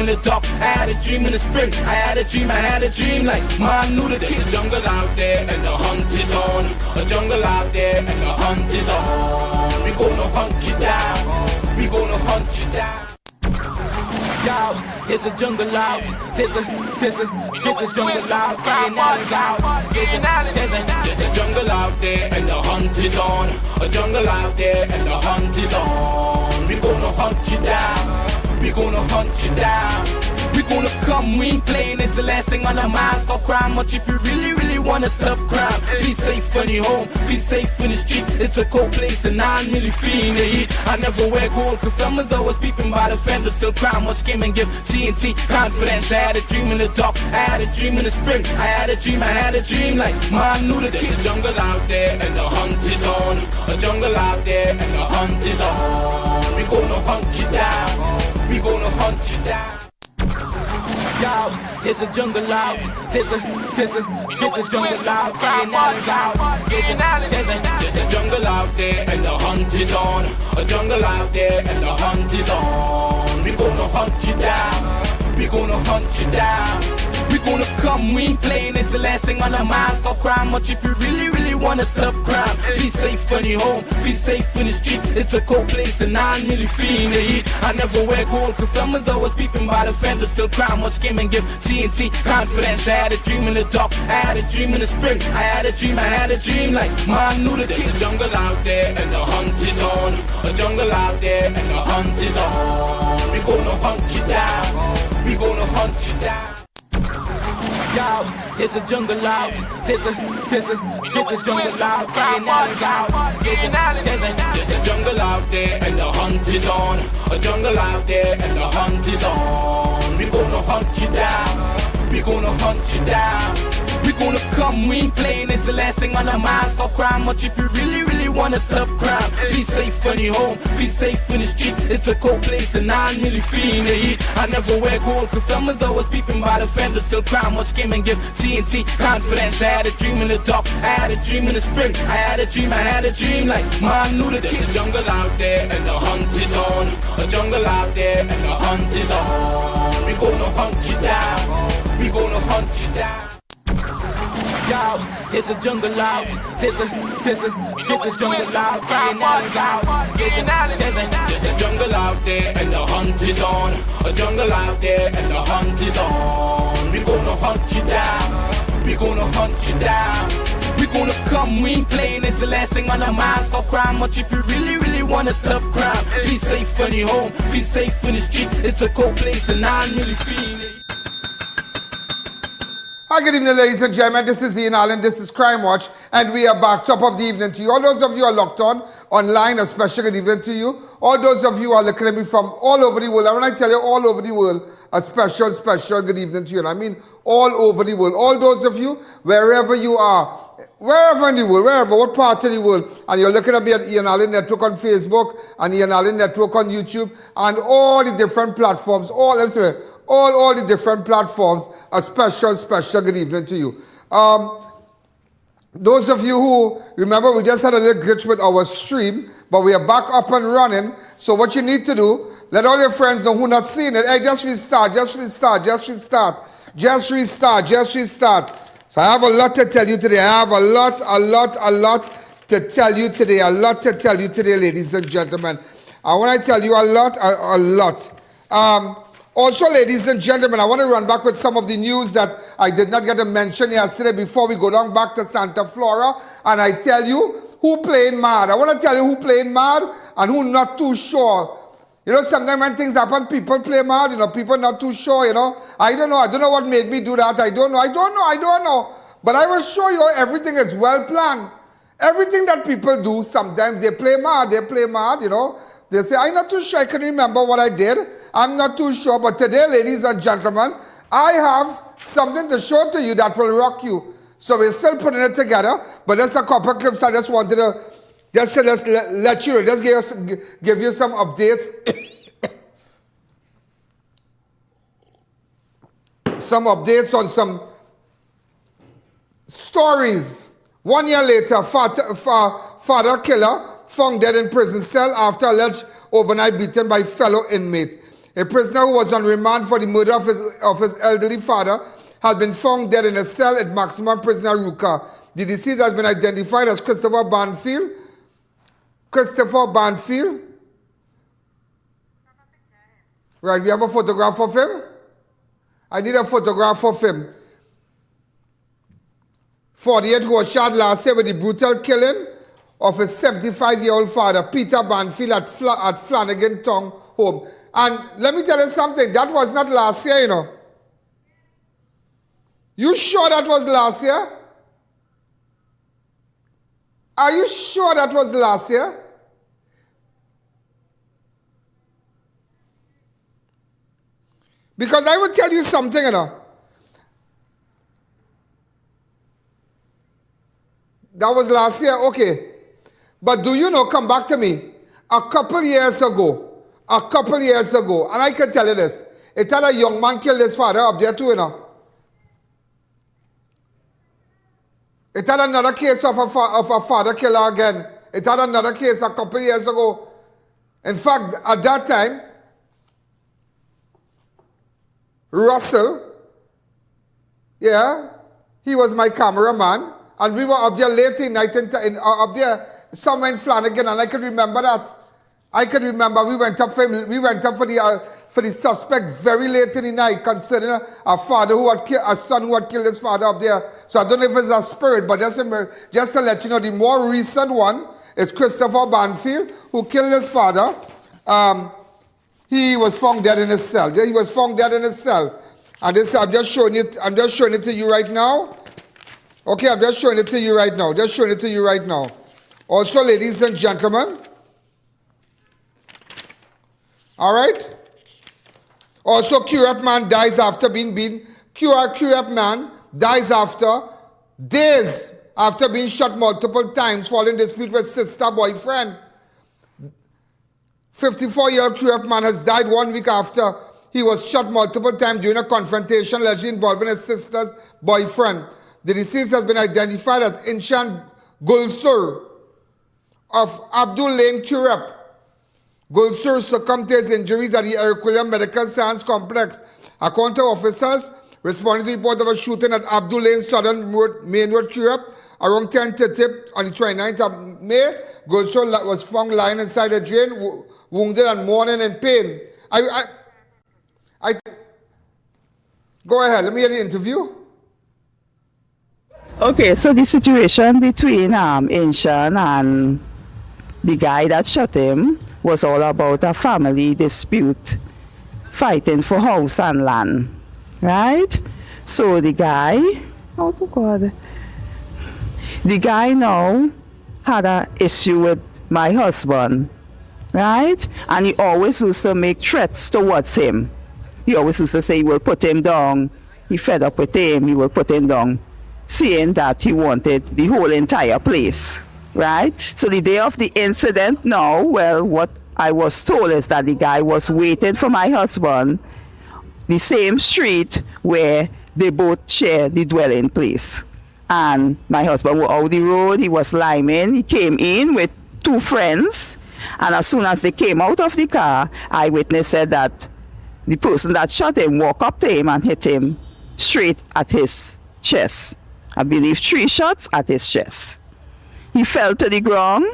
in the dark, I had a dream in the spring. I had a dream like man knew that there's a jungle out there and the hunt is on. A jungle out there and the hunt is on. We gonna hunt you down. We gonna hunt you down. Yo, there's a jungle out. There's a jungle out. There's a jungle out there and the hunt is on. A jungle out there and the hunt is on. We gonna hunt you down. We gonna hunt you down. We gonna come, we ain't playing, it's the last thing on our minds. Stop crime much if you really wanna stop crime. Be safe in your home, be safe in the streets. It's a cold place and I'm really feeling the heat. I never wear gold cause someone's always peeping by the fender. Still crime much came and give TNT confidence. I had a dream in the dark, I had a dream in the spring. I had a dream like man knew that there's a jungle out there and the hunt is on. A jungle out there and the hunt is on. We gonna hunt you down. We gonna hunt you down. Yo, there's a jungle out. There's a jungle out. There's a jungle out there and the hunt is on. A jungle out there and the hunt is on. We gonna hunt you down. We gonna hunt you down. We gonna come, we ain't playing, it's the last thing on our minds. Stop crime much if you really wanna stop crime. Be safe in your home, be safe in the streets. It's a cold place and I'm really feeling the heat. I never wear gold cause someone's always peeping by the fender. Still crime much came and give TNT confidence. I had a dream in the dark, I had a dream in the spring. I had a dream like man knew that there's a jungle out there and the hunt is on. A jungle out there and the hunt is on. We gonna hunt you down. We gonna hunt you down. Yo, there's a jungle out. There's a jungle out. There's a jungle out there and the hunt is on. A jungle out there and the hunt is on. We gonna hunt you down. We gonna hunt you down. We gonna come, we ain't playing, it's the last thing on our minds. Stop crime much if you really wanna stop crime. Be safe in your home, be safe in the streets. It's a cold place and I'm really feeling the heat. I never wear gold cause someone's always peeping by the fender. Still crime much came and give TNT confidence. I had a dream in the dark, I had a dream in the spring. I had a dream like man knew that there's a jungle out there and the hunt is on. A jungle out there and the hunt is on. We gonna hunt you down. We gonna hunt you down. Yo, there's a jungle out. There's a jungle out. There's a jungle out there and the hunt is on. A jungle out there and the hunt is on. We gonna hunt you down. We gonna hunt you down. We gonna come, we ain't playing, it's the last thing on our minds. Stop crime much if you really wanna stop crime. Be safe in your home, be safe in the streets. It's a cold place and I'm really feeling it. Hi, good evening, ladies and gentlemen. This is I.A.N. This is Crime Watch, and we are back, top of the evening to you. All those of you who are locked on online, a special good evening to you. All those of you who are looking at me from all over the world, and when I tell you all over the world, a special good evening to you. And I mean all over the world. All those of you, wherever you are, wherever in the world, wherever, what part of the world, and you're looking at me at I.A.N. Network on Facebook, and I.A.N. Network on YouTube, and all the different platforms, all the different platforms, a special good evening to you. Those of you who, remember we just had a little glitch with our stream, but we are back up and running. So what you need to do, let all your friends know who not seeing it. Hey, just restart. So I have a lot to tell you today. I have a lot to tell you today, ladies and gentlemen. And when I tell you a lot. Also, ladies and gentlemen, I want to run back with some of the news that I did not get to mention yesterday before we go down back to Santa Flora. And I tell you who playing mad. I want to tell you who playing mad and who not too sure. You know, sometimes when things happen, people play mad, you know, people not too sure, you know. I don't know what made me do that. I don't know. But I will show you everything is well planned. Everything that people do, sometimes they play mad, you know. They say, I'm not too sure, I can remember what I did. I'm not too sure, but today, ladies and gentlemen, I have something to show to you that will rock you. So we're still putting it together, but there's a couple of clips I just wanted to, just let you know, just give you some updates. Some updates on some stories. 1 year later, father killer found dead in prison cell after alleged overnight beaten by fellow inmate. A prisoner who was on remand for the murder of his elderly father has been found dead in a cell at maximum prison Arouca. The deceased has been identified as Christopher Banfield. Christopher Banfield. Right, we have a photograph of him. I need a photograph of him. 48, who was shot last year with the brutal killing of his 75-year-old father, Peter Banfield, at Flanagan Town Home. And let me tell you something, that was not last year, you know. You sure that was last year? Are you sure that was last year? Because I will tell you something, you know. That was last year, okay. But do you know, come back to me, a couple years ago, and I can tell you this, it had a young man killed his father up there too, you know. It had another case of a father killer again. It had another case a couple years ago. In fact, at that time, Russell, yeah, he was my cameraman, and we were up there late in night, up there somewhere in Flanagan, and I could remember that. I could remember we went up for the suspect very late in the night, considering a son who had killed his father up there. So I don't know if it's a spirit, but just to let you know, the more recent one is Christopher Banfield, who killed his father. He was found dead in his cell. He was found dead in his cell. And this, I'm just showing it to you right now. Okay, I'm just showing it to you right now. Also, ladies and gentlemen, all right? Also, Curap man dies after being beaten. Curap man dies days after being shot multiple times, following dispute with sister boyfriend. 54-year-old Curap man has died 1 week after he was shot multiple times during a confrontation allegedly involving his sister's boyfriend. The deceased has been identified as Inshan Gulsur of Abdul Layne Curap. Gulsur succumbed to his injuries at the Arouca Medical Science Complex. According to officers responding to the report of a shooting at Abdul Layne Southern Main Road, Curap, around 10:30 on the 29th of May, Gulsur was found lying inside a drain, wounded and mourning in pain. Go ahead, let me hear the interview. Okay, so the situation between Inshan and the guy that shot him was all about a family dispute, fighting for house and land, right? So the guy, oh God, the guy now had an issue with my husband, right? And he always used to make threats towards him. He always used to say he will put him down. He fed up with him, he will put him down, saying that he wanted the whole entire place, right? So the day of the incident now, well, what I was told is that the guy was waiting for my husband, the same street where they both share the dwelling place. And my husband was out the road, he was liming, he came in with two friends, and as soon as they came out of the car, eyewitness said that the person that shot him walked up to him and hit him straight at his chest. I believe 3 shots at his chest. He fell to the ground.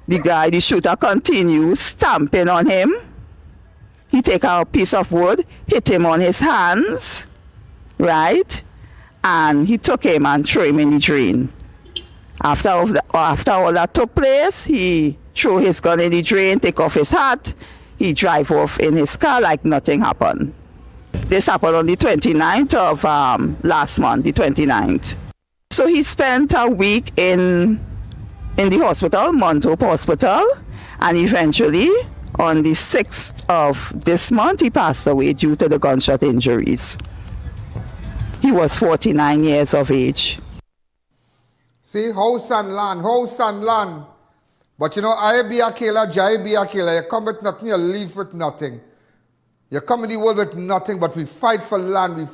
The shooter continued stamping on him. He take a piece of wood, hit him on his hands, right? And he took him and threw him in the drain. After all that took place, he threw his gun in the drain, take off his hat. He drive off in his car like nothing happened. This happened on the 29th of last month, the 29th. So he spent a week in the hospital, Montauk Hospital, and eventually on the 6th of this month, he passed away due to the gunshot injuries. He was 49 years of age. See, house and land. But you know, I be a killer, Jai be a killer. You come with nothing, you leave with nothing. You come in the world with nothing, but we fight for land. And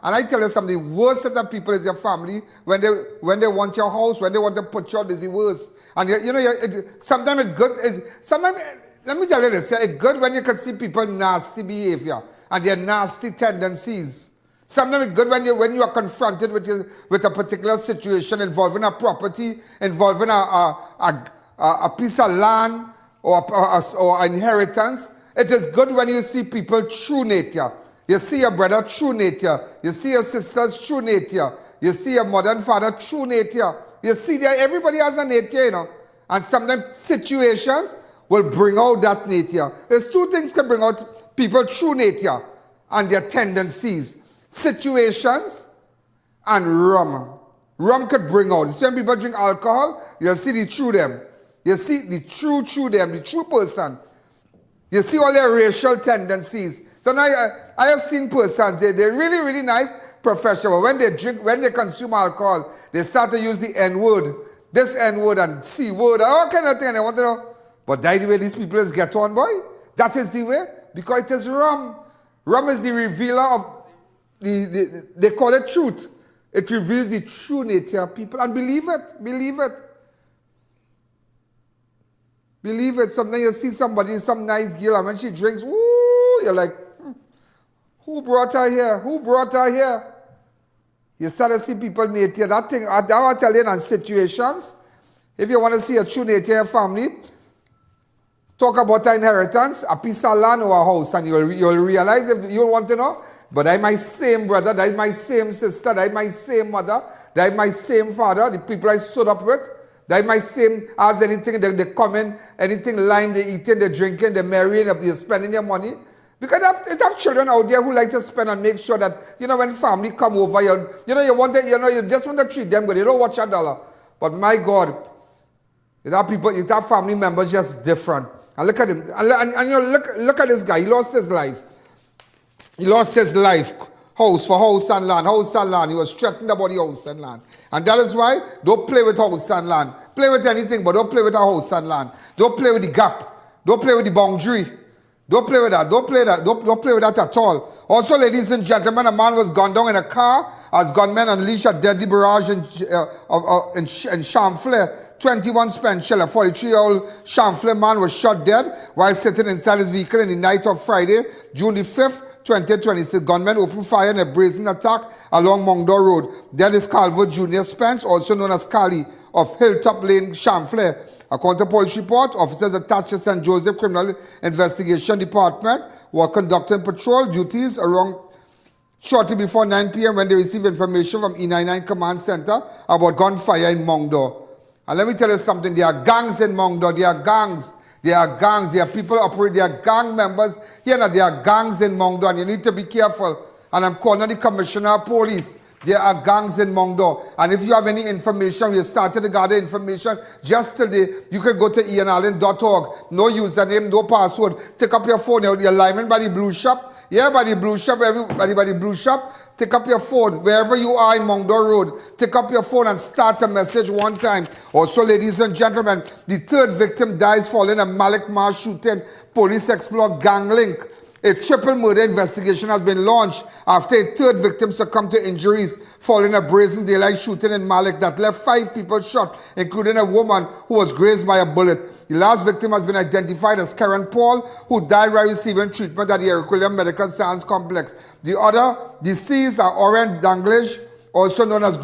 I tell you something, the worst set of people is your family. When they want your house, when they want to put you out, is the worst. And sometimes it's good. Let me tell you this, it's good when you can see people nasty behavior and their nasty tendencies. Sometimes it's good when you are confronted with a particular situation involving a property, involving a piece of land or inheritance. It is good when you see people true nature. You see your brother true nature. You see your sisters true nature. You see your mother and father true nature. You see that everybody has a nature, And sometimes situations will bring out that nature. There's two things can bring out people true nature and their tendencies. Situations and rum. Rum could bring out. You see when people drink alcohol, you'll see the true them. You see the true them, the true person. You see all their racial tendencies. So now I have seen persons, they're really, really nice professional. When they consume alcohol, they start to use the N-word. This N-word and C-word, all kind of thing. And I want to know, but that the way these people is get on, boy? That is the way? Because it is rum. Rum is the revealer of, they call it truth. It reveals the true nature of people. And believe it. Believe it. Sometimes you see somebody, some nice girl, and when she drinks, woo, you're like, who brought her here? You start to see people nature. That thing, I tell you, in situations, if you want to see a true nature in your family, talk about an inheritance, a piece of land or a house, and you'll realize if you want to know, but I'm my same brother, that's my same sister, that's my same mother, that's my same father, the people I stood up with, that's my same, as anything, they come in, anything lime, they eating, they drinking, they marrying, they're spending their money. Because it have children out there who like to spend and make sure that, when family come over, you just want to treat them good, they don't watch a dollar. But my God, you have family members just different. And look at him. And look at this guy. He lost his life. House for house and land. He was threatened about the house and land. And that is why don't play with house and land. Play with anything, but don't play with a house and land. Don't play with the gap. Don't play with the boundary. Don't play with that. Don't play with that at all. Also, ladies and gentlemen, a man was gunned down in a car as gunmen unleashed a deadly barrage in Chamflair. 21 spent shell. A 43-year-old Chamflair man was shot dead while sitting inside his vehicle in the night of Friday, June the 5th, 2026. Gunmen opened fire in a brazen attack along Mongdor Road. Dead is Calvert Jr. Spence, also known as Cali, of Hilltop Lane, Chamflair. According to police report, officers attached to St. Joseph Criminal Investigation Department were conducting patrol duties around shortly before 9 p.m. when they received information from E99 Command Center about gunfire in Mongdor. And let me tell you something, there are gangs in Mongdor, there are gangs, there are people operating, there are gang members here, there are gangs in Mongdor, and you need to be careful. And I'm calling on the Commissioner of Police. There are gangs in Mongdor. And if you have any information, you started to gather information just today, you can go to ianallen.org. No username, no password. Take up your phone, your lineman by the blue shop. Yeah, by the blue shop, everybody by the blue shop. Take up your phone, wherever you are in Mongdor Road. Take up your phone and start a message one time. Also, ladies and gentlemen, the third victim dies following a Malik Marsh shooting. Police explore gang link. A triple murder investigation has been launched after a third victim succumbed to injuries following a brazen daylight shooting in Malik that left 5 people shot, including a woman who was grazed by a bullet. The last victim has been identified as Karen Paul, who died while receiving treatment at the Arouca Medical Science Complex. The other deceased are Oren Danglish, also known as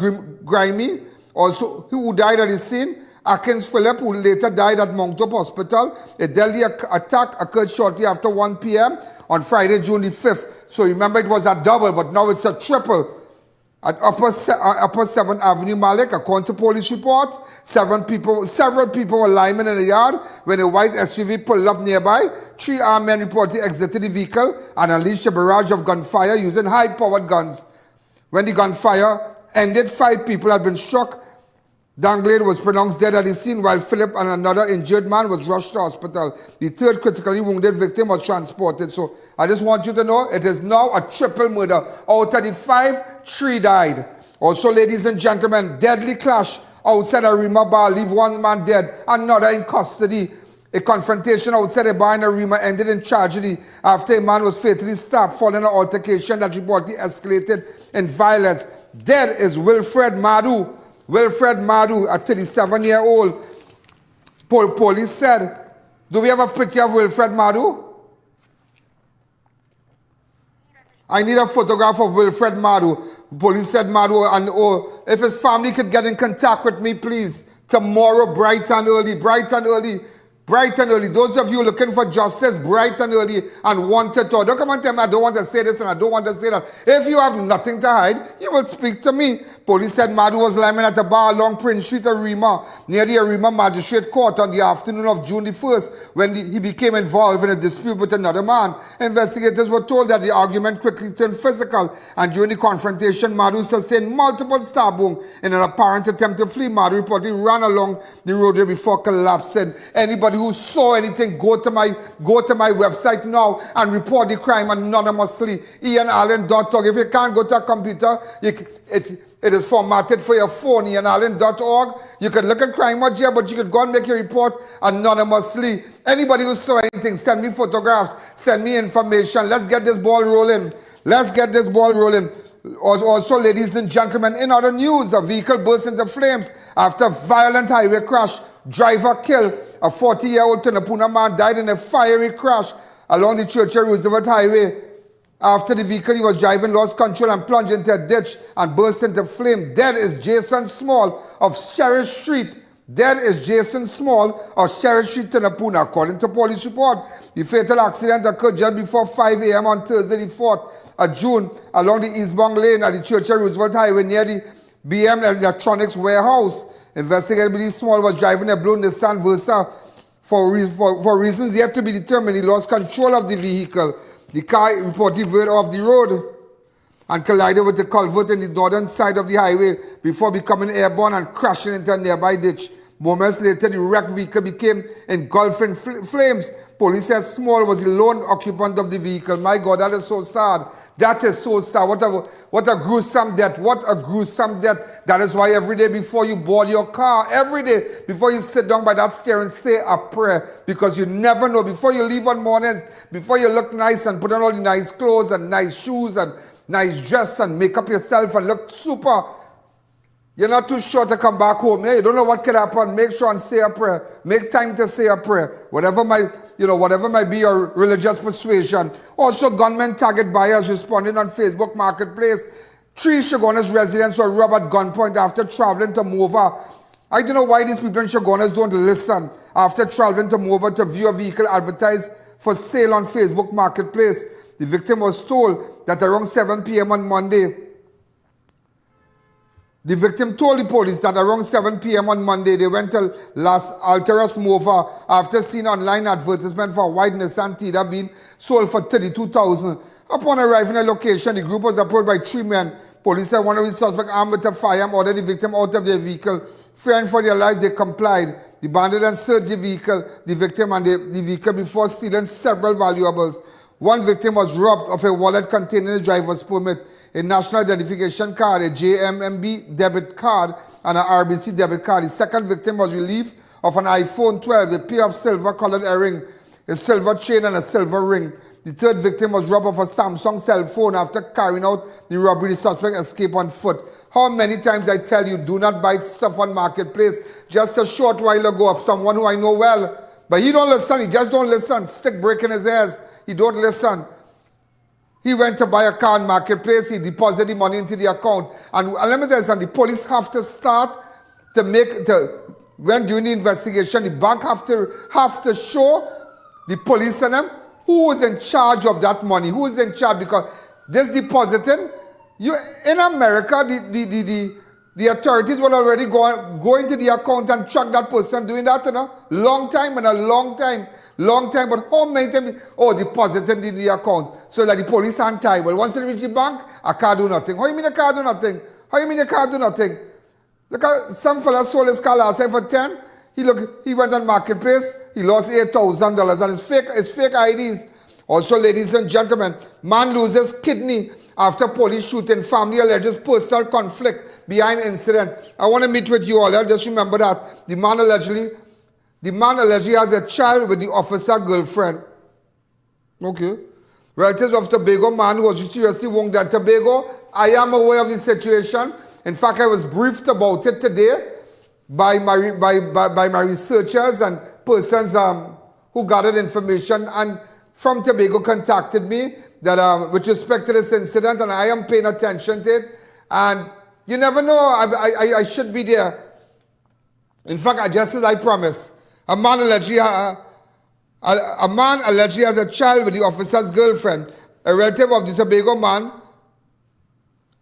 Grimy, also who died at the scene. Akins Philip, who later died at Monctop Hospital. A deadly attack occurred shortly after 1 p.m. on Friday, June the 5th. So remember, it was a double, but now it's a triple. At Upper 7th Avenue, Malik, according to police reports, several people were linemen in the yard when a white SUV pulled up nearby. 3 armed men reportedly exited the vehicle and unleashed a barrage of gunfire using high-powered guns. When the gunfire ended, 5 people had been struck. Danglade was pronounced dead at the scene while Philip and another injured man was rushed to hospital. The third critically wounded victim was transported. So I just want you to know it is now a triple murder. Out of the 5, 3 died. Also, ladies and gentlemen, deadly clash outside a Rima bar leave 1 man dead, another in custody. A confrontation outside a bar in Arouca ended in tragedy after a man was fatally stabbed following an altercation that reportedly escalated in violence. Dead is Wilfred Madu. Wilfred Madu, a 37-year-old. Police said, do we have a picture of Wilfred Madu? I need a photograph of Wilfred Madu. Police said Madu, and if his family could get in contact with me, please. Tomorrow, bright and early, bright and early. Bright and early. Those of you looking for justice, bright and early and wanted to. Don't come and tell me I don't want to say this and I don't want to say that. If you have nothing to hide, you will speak to me. Police said Madu was lying at a bar along Prince Street, Arouca, near the Arouca Magistrate Court on the afternoon of June the 1st when he became involved in a dispute with another man. Investigators were told that the argument quickly turned physical, and during the confrontation, Madu sustained multiple stab wounds in an apparent attempt to flee. Madu reportedly ran along the roadway before collapsing. Anybody who saw anything, go to my website now and report the crime anonymously. IANallen.org. If you can't go to a computer, it is formatted for your phone. IANallen.org. You can look at crime watch here, but you could go and make your report anonymously. Anybody who saw anything, send me photographs, send me information. Let's get this ball rolling. Let's get this ball rolling. Also, ladies and gentlemen, in other news, a vehicle burst into flames after violent highway crash. Driver killed. A 40-year-old Tanapuna man died in a fiery crash along the Churchill Roosevelt Highway after the vehicle he was driving lost control and plunged into a ditch and burst into flame. Dead is Jason Small of Sheriff Street. Dead is Jason Small of Sheriff Street, Tanapuna. According to police report, the fatal accident occurred just before 5 a.m. on Thursday, the 4th of June, along the eastbound lane at the Churchill Roosevelt Highway near the BM Electronics warehouse. Investigators believe Small was driving a blue Nissan Versa. For reasons yet to be determined, he lost control of the vehicle. The car reportedly veered off the road and collided with the culvert in the northern side of the highway before becoming airborne and crashing into a nearby ditch. Moments later, the wrecked vehicle became engulfed in flames. Police said Small was the lone occupant of the vehicle. My God, that is so sad. That is so sad. What a gruesome death. What a gruesome death. That is why every day before you board your car, every day before you sit down by that steering, say a prayer. Because you never know. Before you leave on mornings, before you look nice and put on all the nice clothes and nice shoes and nice dress and make up yourself and look super, you're not too sure to come back home. Yeah? You don't know what could happen. Make sure and say a prayer. Make time to say a prayer. Whatever might be your religious persuasion. Also, gunmen target buyers responding on Facebook Marketplace. 3 Shogunas residents were robbed at gunpoint after traveling to Mova. I don't know why these people in Shogunas don't listen. After traveling to Mova to view a vehicle advertised for sale on Facebook Marketplace, the victim was told that around 7 p.m. on Monday, the victim told the police that around 7 p.m. on Monday, they went to Las Alteras Mova after seeing online advertisement for a white Nissan Tida being sold for $32,000. Upon arriving at the location, the group was approached by 3 men. Police said one of the suspects armed with a firearm ordered the victim out of their vehicle. Fearing for their lives, they complied. The bandit then searched the victim and the vehicle before stealing several valuables. One victim was robbed of a wallet containing a driver's permit, a national identification card, a JMMB debit card, and an RBC debit card. The second victim was relieved of an iPhone 12, a pair of silver-colored earrings, a silver chain, and a silver ring. The third victim was robbed of a Samsung cell phone after carrying out the robbery. The suspect escaped on foot. How many times I tell you, do not buy stuff on Marketplace. Just a short while ago, of someone who I know well, but he don't listen. He just don't listen. Stick breaking his ears. He don't listen. He went to buy a car on Marketplace. He deposited the money into the account. And let me tell you something. The police have to start when doing the investigation, the bank have to show the police and them who is in charge of that money. Who is in charge? Because this depositing, in America, the authorities will already go into the account and track that person doing that, long time. But how many times? Deposited in the account. So that the police aren't tied. Well, once they reach the bank, a car do nothing. How you mean a car do nothing? Look at some fella sold his car last time for 10. He went on Marketplace. He lost $8,000 and it's fake IDs. Also, ladies and gentlemen, man loses kidney after police shooting. Family alleges personal conflict behind incident. I want to meet with you all. Just remember that. The man allegedly The man allegedly has a child with the officer's girlfriend. Okay. Relatives of Tobago man who was seriously wounded at Tobago. I am aware of the situation. In fact, I was briefed about it today by my researchers and persons who gathered information and from Tobago contacted me that with respect to this incident, and I am paying attention to it. And you never know, I should be there. In fact, just as I promised, a man allegedly has a child with the officer's girlfriend. A relative of the Tobago man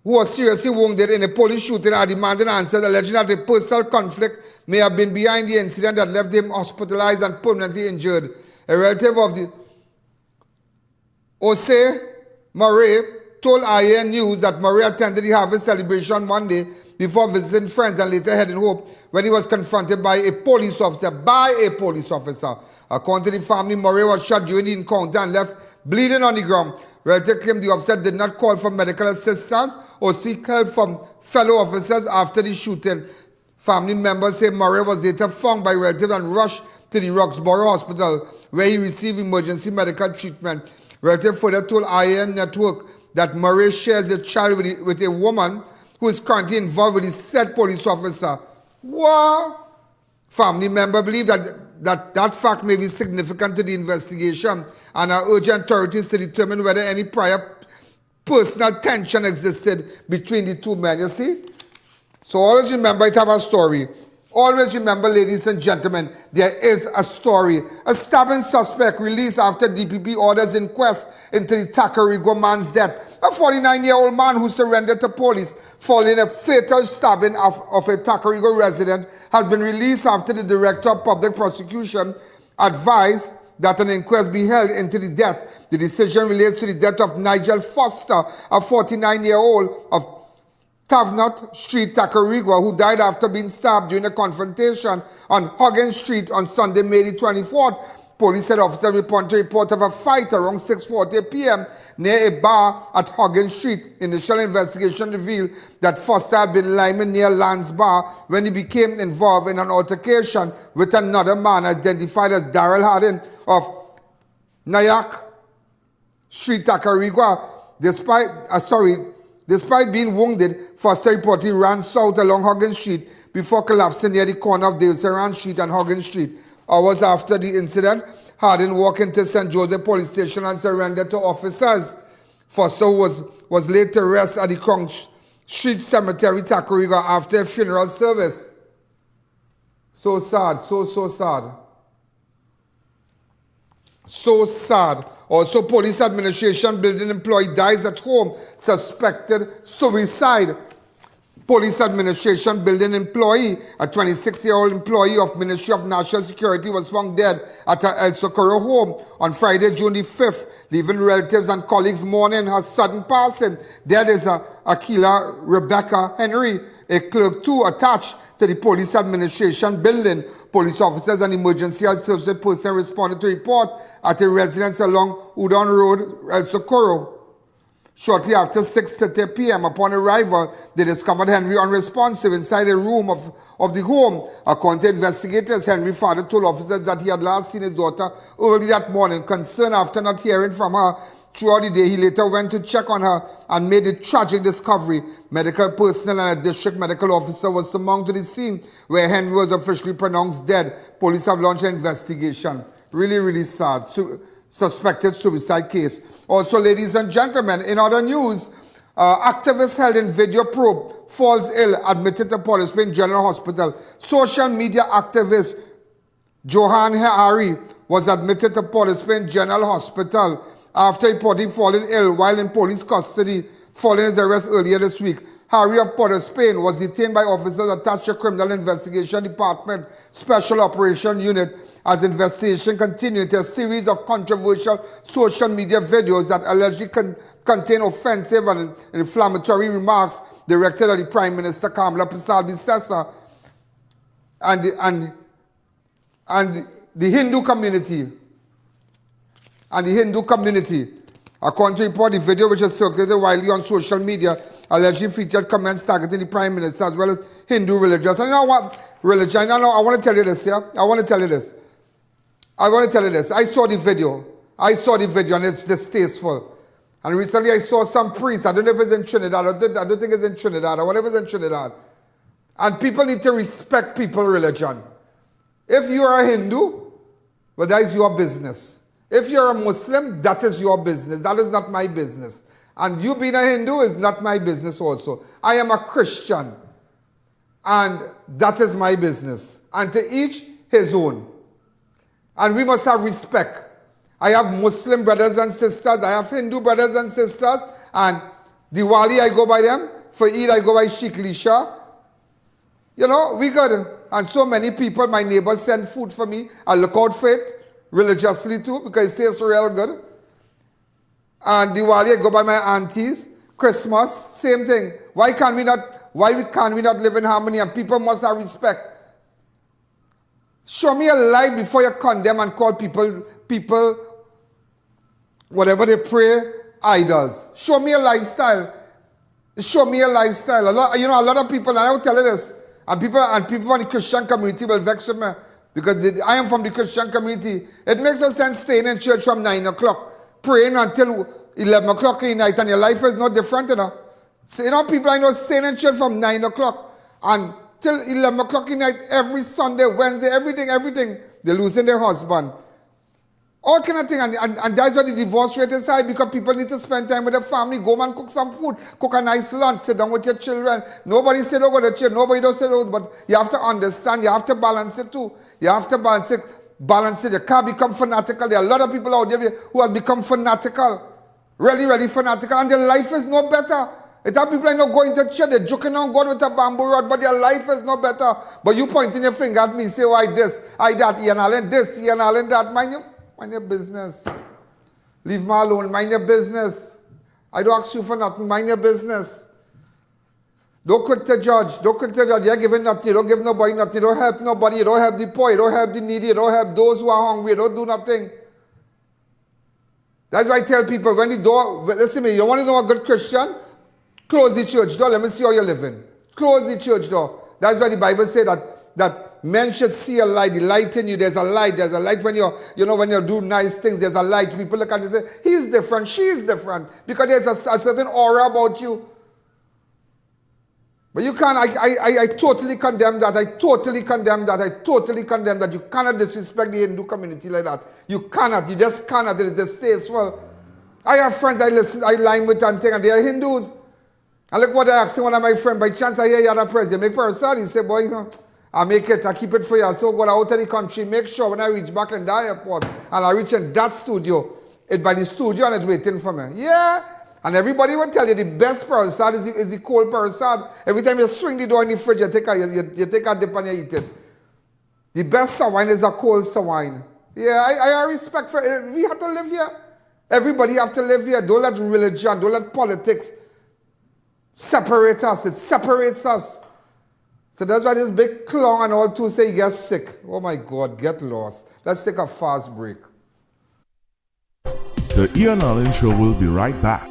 who was seriously wounded in a police shooting are demanding answers, alleging that a personal conflict may have been behind the incident that left him hospitalized and permanently injured. A relative of the Jose Murray told I.A.N. News that Murray attended the harvest celebration Monday before visiting friends and later heading home when he was confronted by a police officer. According to the family, Murray was shot during the encounter and left bleeding on the ground. Relative claimed the officer did not call for medical assistance or seek help from fellow officers after the shooting. Family members say Murray was later found by relatives and rushed to the Roxborough Hospital where he received emergency medical treatment. Relative further told I.A.N. Network that Murray shares a child with a woman who is currently involved with the said police officer. What? Family member believe that fact may be significant to the investigation and are urging authorities to determine whether any prior personal tension existed between the two men. You see? So always remember it have a story. Always remember, ladies and gentlemen, there is a story. A stabbing suspect released after DPP orders inquest into the Tacarigua man's death. A 49-year-old man who surrendered to police following a fatal stabbing of a Tacarigua resident has been released after the Director of Public Prosecution advised that an inquest be held into the death. The decision relates to the death of Nigel Foster, a 49-year-old of Tavnot Street, Tacarigua, who died after being stabbed during a confrontation on Huggins Street on Sunday, May the 24th. Police said officers reported a report of a fight around 6:40 p.m. near a bar at Huggins Street. Initial investigation revealed that Foster had been liming near Land's Bar when he became involved in an altercation with another man identified as Darrell Hardin of Nayak Street, Tacarigua. Despite being wounded, Foster reportedly ran south along Huggins Street before collapsing near the corner of Davidson Street and Huggins Street. Hours after the incident, Hardin walked into St. Joseph Police Station and surrendered to officers. Foster was laid to rest at the Crown Street Cemetery, Tacarigua, after a funeral service. So sad, so sad. So sad. Also, police administration building employee dies at home, suspected suicide. Police administration building employee, a 26-year-old employee of Ministry of National Security, was found dead at her El Socorro home on Friday, June the 5th, leaving relatives and colleagues mourning her sudden passing. Dead is Akila Rebecca Henry, a clerk too attached to the police administration building. Police officers and emergency health services personnel responded to report at a residence along I.A.N. Road, El Socorro. Shortly after 6:30 p.m., upon arrival, they discovered Henry unresponsive inside a room of the home. According to investigators, Henry's father told officers that he had last seen his daughter early that morning. Concerned after not hearing from her throughout the day, he later went to check on her and made a tragic discovery. Medical personnel and a district medical officer was summoned to the scene where Henry was officially pronounced dead. Police have launched an investigation. Really, really sad. Suspected suicide case. Also, ladies and gentlemen, in other news, activist held in video probe falls ill, admitted to Port of Spain General Hospital. Social media activist Johan Hari was admitted to Port of Spain General Hospital after reportedly falling ill while in police custody following his arrest earlier this week. Hari of Port of Spain was detained by officers attached to Criminal Investigation Department Special Operation Unit as investigation continued to a series of controversial social media videos that allegedly contain offensive and inflammatory remarks directed at the Prime Minister Kamala Persad-Bissessar and the Hindu community. According to report, the video, which has circulated widely on social media, allegedly featured comments targeting the Prime Minister as well as Hindu religious. And you know what? religion. No, I want to tell you this, yeah? I want to tell you this. I saw the video. And it's distasteful. And recently I saw some priests. I don't know if it's in Trinidad. I don't think it's in Trinidad. Or whatever it's in Trinidad. And people need to respect people's religion. If you are a Hindu, well, that is your business. If you're a Muslim, that is your business. That is not my business. And you being a Hindu is not my business also. I am a Christian. And that is my business. And to each his own. And we must have respect. I have Muslim brothers and sisters. I have Hindu brothers and sisters. And Diwali, I go by them. For Eid, I go by Shiklisha. You know, we good. And so many people, my neighbors send food for me. I look out for it religiously too because it tastes real good. And Diwali, I go by my aunties. Christmas, same thing. Why can't we not live in harmony? And people must have respect. Show me a lie before you condemn and call people, whatever they pray, idols. Show me a lifestyle. Show me a lifestyle. A lot of people, and I will tell you this, and people from the Christian community will vex with me because I am from the Christian community. It makes no sense staying in church from 9 o'clock, praying until 11 o'clock in the night, and your life is no different, you know. So, people I know staying in church from 9 o'clock and till 11 o'clock in the night, every Sunday, Wednesday, everything, they're losing their husband. All kind of thing, and that's why the divorce rate is high, because people need to spend time with their family, go and cook some food, cook a nice lunch, sit down with your children. Nobody said over the children, nobody does say over, but you have to understand, you have to balance it too. You have to balance it. You can't become fanatical. There are a lot of people out there who have become fanatical, really fanatical, and their life is no better. It have people I know going to church, they're joking on God with a bamboo rod, but their life is no better. But you pointing your finger at me, say, oh, I this, I that, I.A.N this, I.A.N that. Mind your business. Leave me alone, mind your business. I don't ask you for nothing, mind your business. Don't quick to judge. You're giving nothing, you don't give nobody nothing, you don't help nobody, you don't help the poor, you don't help the needy, you don't help those who are hungry, you don't do nothing. That's why I tell people, when the door, listen to me, you want to know a good Christian? Close the church door. Let me see how you're living. Close the church door. That's why the Bible says that men should see a light. The light in you. There's a light. There's a light when when you do nice things. There's a light. People look at you and say, he's different. She's different. Because there's a certain aura about you. But you can't. I totally condemn that. I totally condemn that. You cannot disrespect the Hindu community like that. You cannot. You just cannot. It is distasteful. I have friends I line with and they are Hindus. And look what I asked one of my friends. By chance I hear you had a press. You make person. He said, boy, I make it. I keep it for you. So go out of the country. Make sure when I reach back in the airport and I reach in that studio, it by the studio and it's waiting for me. Yeah. And everybody will tell you the best persad is the cold persad. Every time you swing the door in the fridge, you take a dip and you eat it. The best sawine is a cold sawine. Yeah, I have respect for it. We have to live here. Everybody have to live here. Don't let religion, don't let politics separate us. It separates us. So that's why this big clown and all too say he gets sick. Oh my God, get lost. Let's take a fast break. The I.A.N Show will be right back.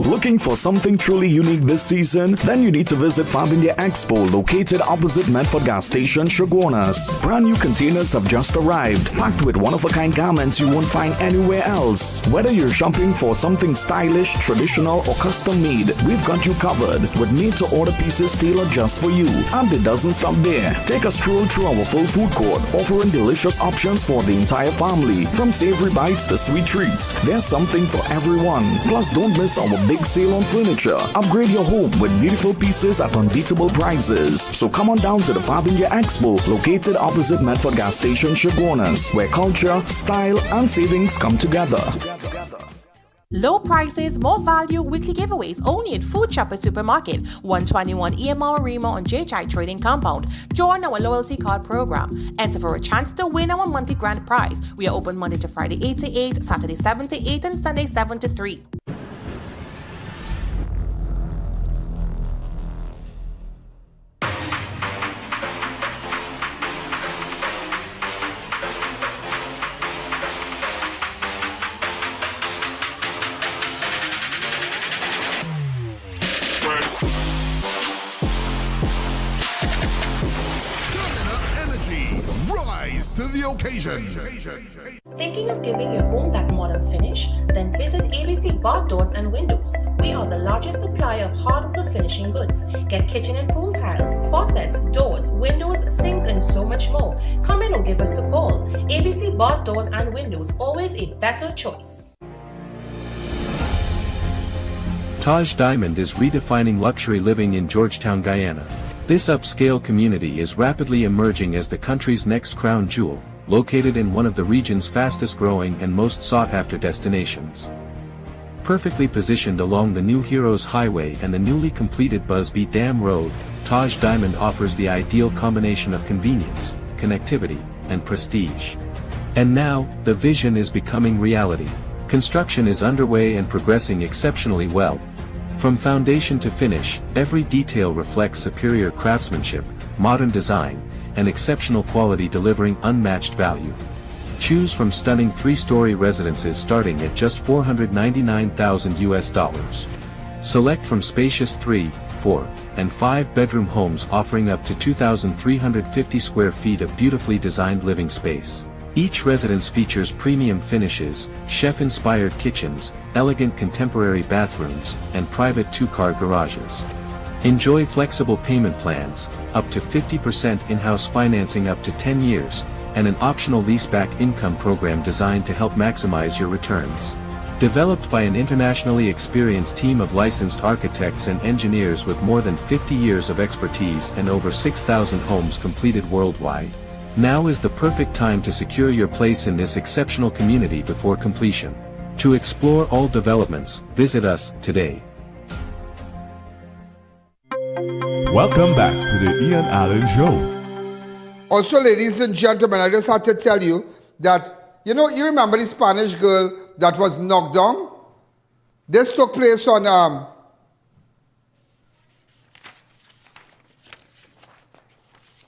Looking for something truly unique this season? Then you need to visit Fabindia Expo, located opposite Medford Gas Station, Shogunas. Brand new containers have just arrived, packed with one-of-a-kind garments you won't find anywhere else. Whether you're shopping for something stylish, traditional, or custom-made, we've got you covered with made-to-order pieces tailored just for you. And it doesn't stop there. Take a stroll through our full food court, offering delicious options for the entire family. From savory bites to sweet treats, there's something for everyone. Plus, don't miss our big sale on furniture. Upgrade your home with beautiful pieces at unbeatable prices. So come on down to the Fabindia Expo, located opposite Medford Gas Station, Shogunas, where culture, style, and savings come together. Low prices, more value, weekly giveaways only at Food Shopper Supermarket, 121 EMR Rima on JHI Trading Compound. Join our loyalty card program. Enter for a chance to win our monthly grand prize. We are open Monday to Friday 8 to 8, Saturday 7 to 8, and Sunday 7 to 3. To the occasion. Thinking of giving your home that modern finish? Then visit ABC Bar Doors and Windows. We are the largest supplier of hardwood finishing goods. Get kitchen and pool tiles, faucets, doors, windows, sinks, and so much more. Come in or give us a call. ABC Bar Doors and Windows, always a better choice. Taj Diamond is redefining luxury living in Georgetown, Guyana. This upscale community is rapidly emerging as the country's next crown jewel, located in one of the region's fastest-growing and most sought-after destinations. Perfectly positioned along the New Heroes Highway and the newly completed Busby Dam Road, Taj Diamond offers the ideal combination of convenience, connectivity, and prestige. And now, the vision is becoming reality. Construction is underway and progressing exceptionally well. From foundation to finish, every detail reflects superior craftsmanship, modern design, and exceptional quality, delivering unmatched value. Choose from stunning 3-story residences starting at just $499,000. Select from spacious 3, 4, and 5-bedroom homes offering up to 2,350 square feet of beautifully designed living space. Each residence features premium finishes, chef-inspired kitchens, elegant contemporary bathrooms, and private 2-car garages. Enjoy flexible payment plans, up to 50% in-house financing up to 10 years, and an optional leaseback income program designed to help maximize your returns. Developed by an internationally experienced team of licensed architects and engineers with more than 50 years of expertise and over 6,000 homes completed worldwide. Now is the perfect time to secure your place in this exceptional community before completion. To explore all developments, visit us today. Welcome back to the Ian Allen Show. Also, ladies and gentlemen, I just had to tell you that, you remember the Spanish girl that was knocked down? This took place on,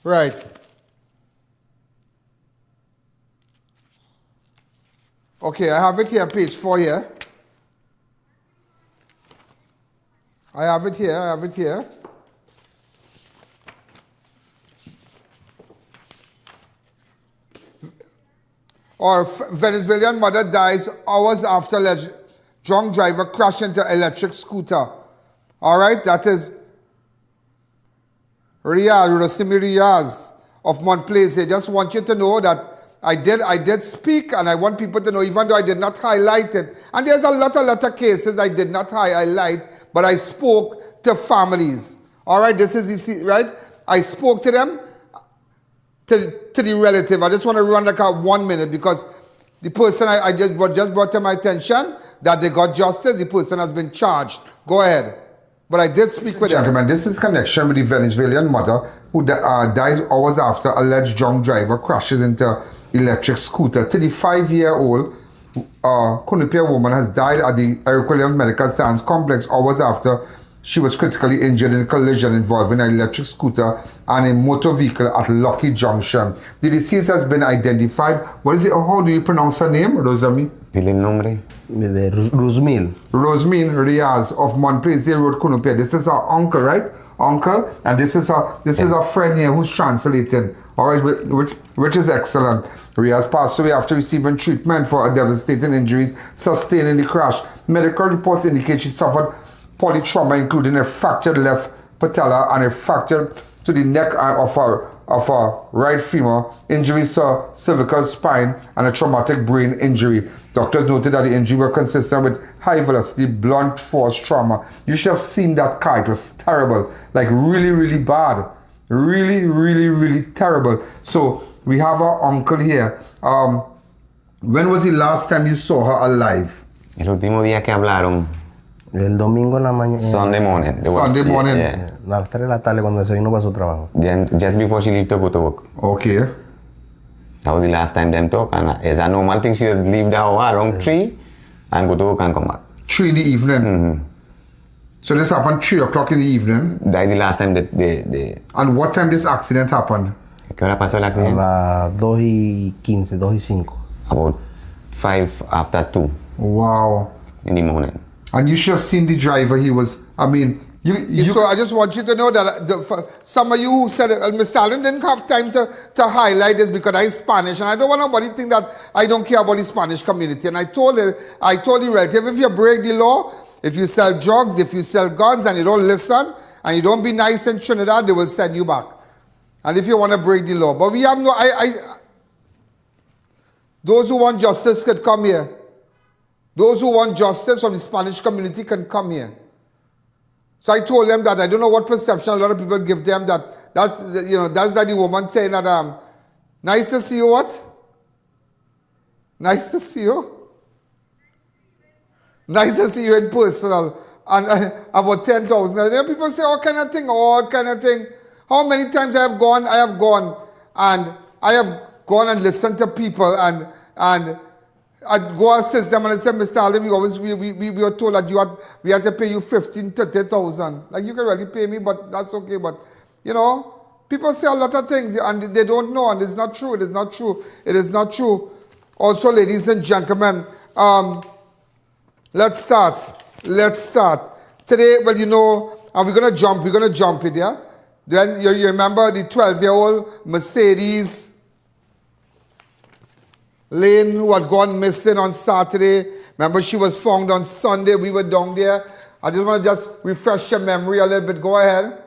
right. Okay, I have it here, page 4 here. I have it here. Or Venezuelan mother dies hours after drunk driver crashed into electric scooter. All right, that is Rosimi Riaz of Montplaisir. I just want you to know that I did speak, and I want people to know, even though I did not highlight it, and there's a lot of cases I did not highlight, but I spoke to families. All right, this is right. I spoke to them, to the relative. I just want to run like a 1 minute, because the person I just brought to my attention that they got justice. The person has been charged. Go ahead. But I did speak with them. Gentlemen, this is connection with the Venezuelan mother who dies hours after alleged drunk driver crashes into electric scooter. 35-year-old Kunupia woman has died at the Arouca Medical Science Complex hours after she was critically injured in a collision involving an electric scooter and a motor vehicle at Lucky Junction. The deceased has been identified. What is it? How do you pronounce her name, Rosami? Dile el nombre. Rosmin Riaz of Montplaisir Road, Kunupia. This is her uncle, right? Uncle, and this is a friend here who's translating. All right, which is excellent. Riaz passed away after receiving treatment for her devastating injuries sustained in the crash. Medical reports indicate she suffered polytrauma, including a fractured left patella and a fracture to the neck of her right femur, injuries to cervical spine, and a traumatic brain injury. Doctors noted that the injury were consistent with high-velocity blunt force trauma. You should have seen that car. It was terrible, like really, really bad. Really, really, really terrible. So we have our uncle here. When was the last time you saw her alive? El último día que hablaron, El domingo en la mañana. Sunday morning. Sunday morning. Yeah. A las 3 de la tarde cuando se vino para su trabajo. Then just before she leave to go to work. Okay. That was the last time them talk. And it's a normal thing. She just leave the hour around 3 and go to work and come back. 3 in the evening. Mm-hmm. So this happened 3 o'clock in the evening. That is the last time that they And what time this accident happened? ¿Qué hora pasó el A accidente? las 2:15, 2:05. About 5 after 2 Wow. in the morning. And you should have seen the driver. He was, I mean, so I just want you to know that for some of you who said, Mr. Allen didn't have time to highlight this because I'm Spanish, and I don't want nobody to think that I don't care about the Spanish community. And I told the relative, if you break the law, if you sell drugs, if you sell guns, and you don't listen, and you don't be nice in Trinidad, they will send you back. And if you want to break the law. But we have no, those who want justice could come here. Those who want justice from the Spanish community can come here. So I told them that I don't know what perception a lot of people give them that's like the woman saying that nice to see you what? Nice to see you. Nice to see you in personal. And about 10,000. And then people say all kind of thing. How many times I have gone and I have gone and listened to people and I'd go assist them and I said, Mr. Allen, we were told that we had to pay you 15,000, 30,000. Like, you can really pay me, but that's okay. But, people say a lot of things and they don't know, and it's not true. It is not true. It is not true. Also, ladies and gentlemen, let's start. Today, well, and we're going to jump it, yeah? Then you remember the 12-year-old Mercedes Layne, who had gone missing on Saturday. Remember, she was found on Sunday. We were down there. I just want to refresh your memory a little bit. Go ahead.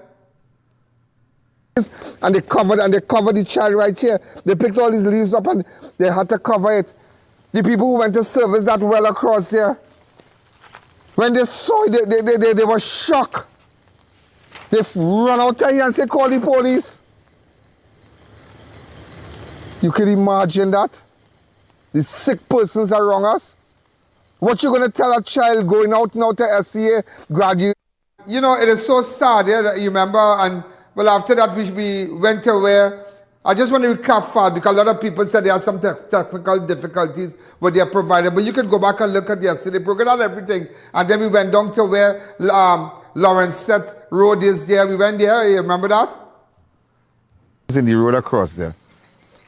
And they covered the child right here. They picked all these leaves up and they had to cover it. The people who went to service that well across here, when they saw it, they were shocked. They run out of here and say, call the police. You can imagine that? The sick persons around us. What you going to tell a child going out now to SCA graduate? It is so sad, yeah, you remember, and well, after that we went away. I just want to recap fast because a lot of people said there are some technical difficulties with their provider, but you could go back and look at yesterday, broke out everything, and then we went down to where Homicide Road is there. We went there, you remember that? It's in the road across there.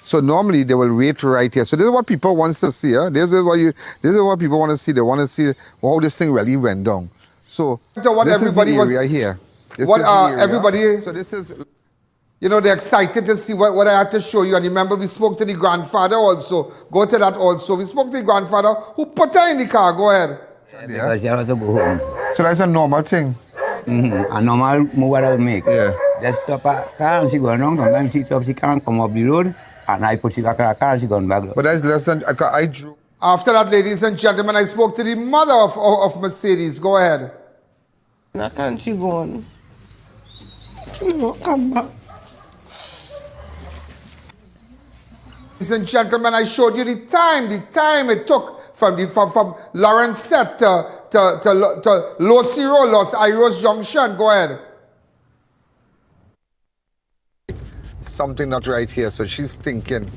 So normally they will wait right here. So this is what people want to see. Huh? This is what people want to see. They want to see how this thing really went down. So what this everybody is the area was here. This what everybody. So this is. They're excited to see what I had to show you. And remember, we spoke to the grandfather also. Go to that also. We spoke to the grandfather who put her in the car. Go ahead. Yeah. So that's a normal thing. Mm-hmm. A normal move I would make. Yeah. Just stop a car and she go along. Sometimes she stops, she can't come up the road. And I put she back in her car and she gone back. But that's less than I drew. After that, ladies and gentlemen, I spoke to the mother of Mercedes. Go ahead. Now can't she go on? She will come back. Ladies and gentlemen, I showed you the time it took from Lawrence Set to Los Iros Junction. Go ahead. Something not right here, so she's thinking,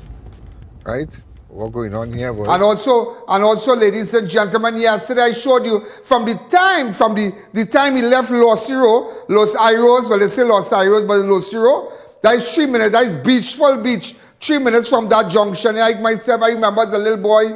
right? What's going on here, boy? And also, ladies and gentlemen, yesterday I showed you from the time he left Los Iros, well they say Los Iros, but Los Iros, that is 3 minutes, that is full beach, 3 minutes from that junction. I remember as a little boy,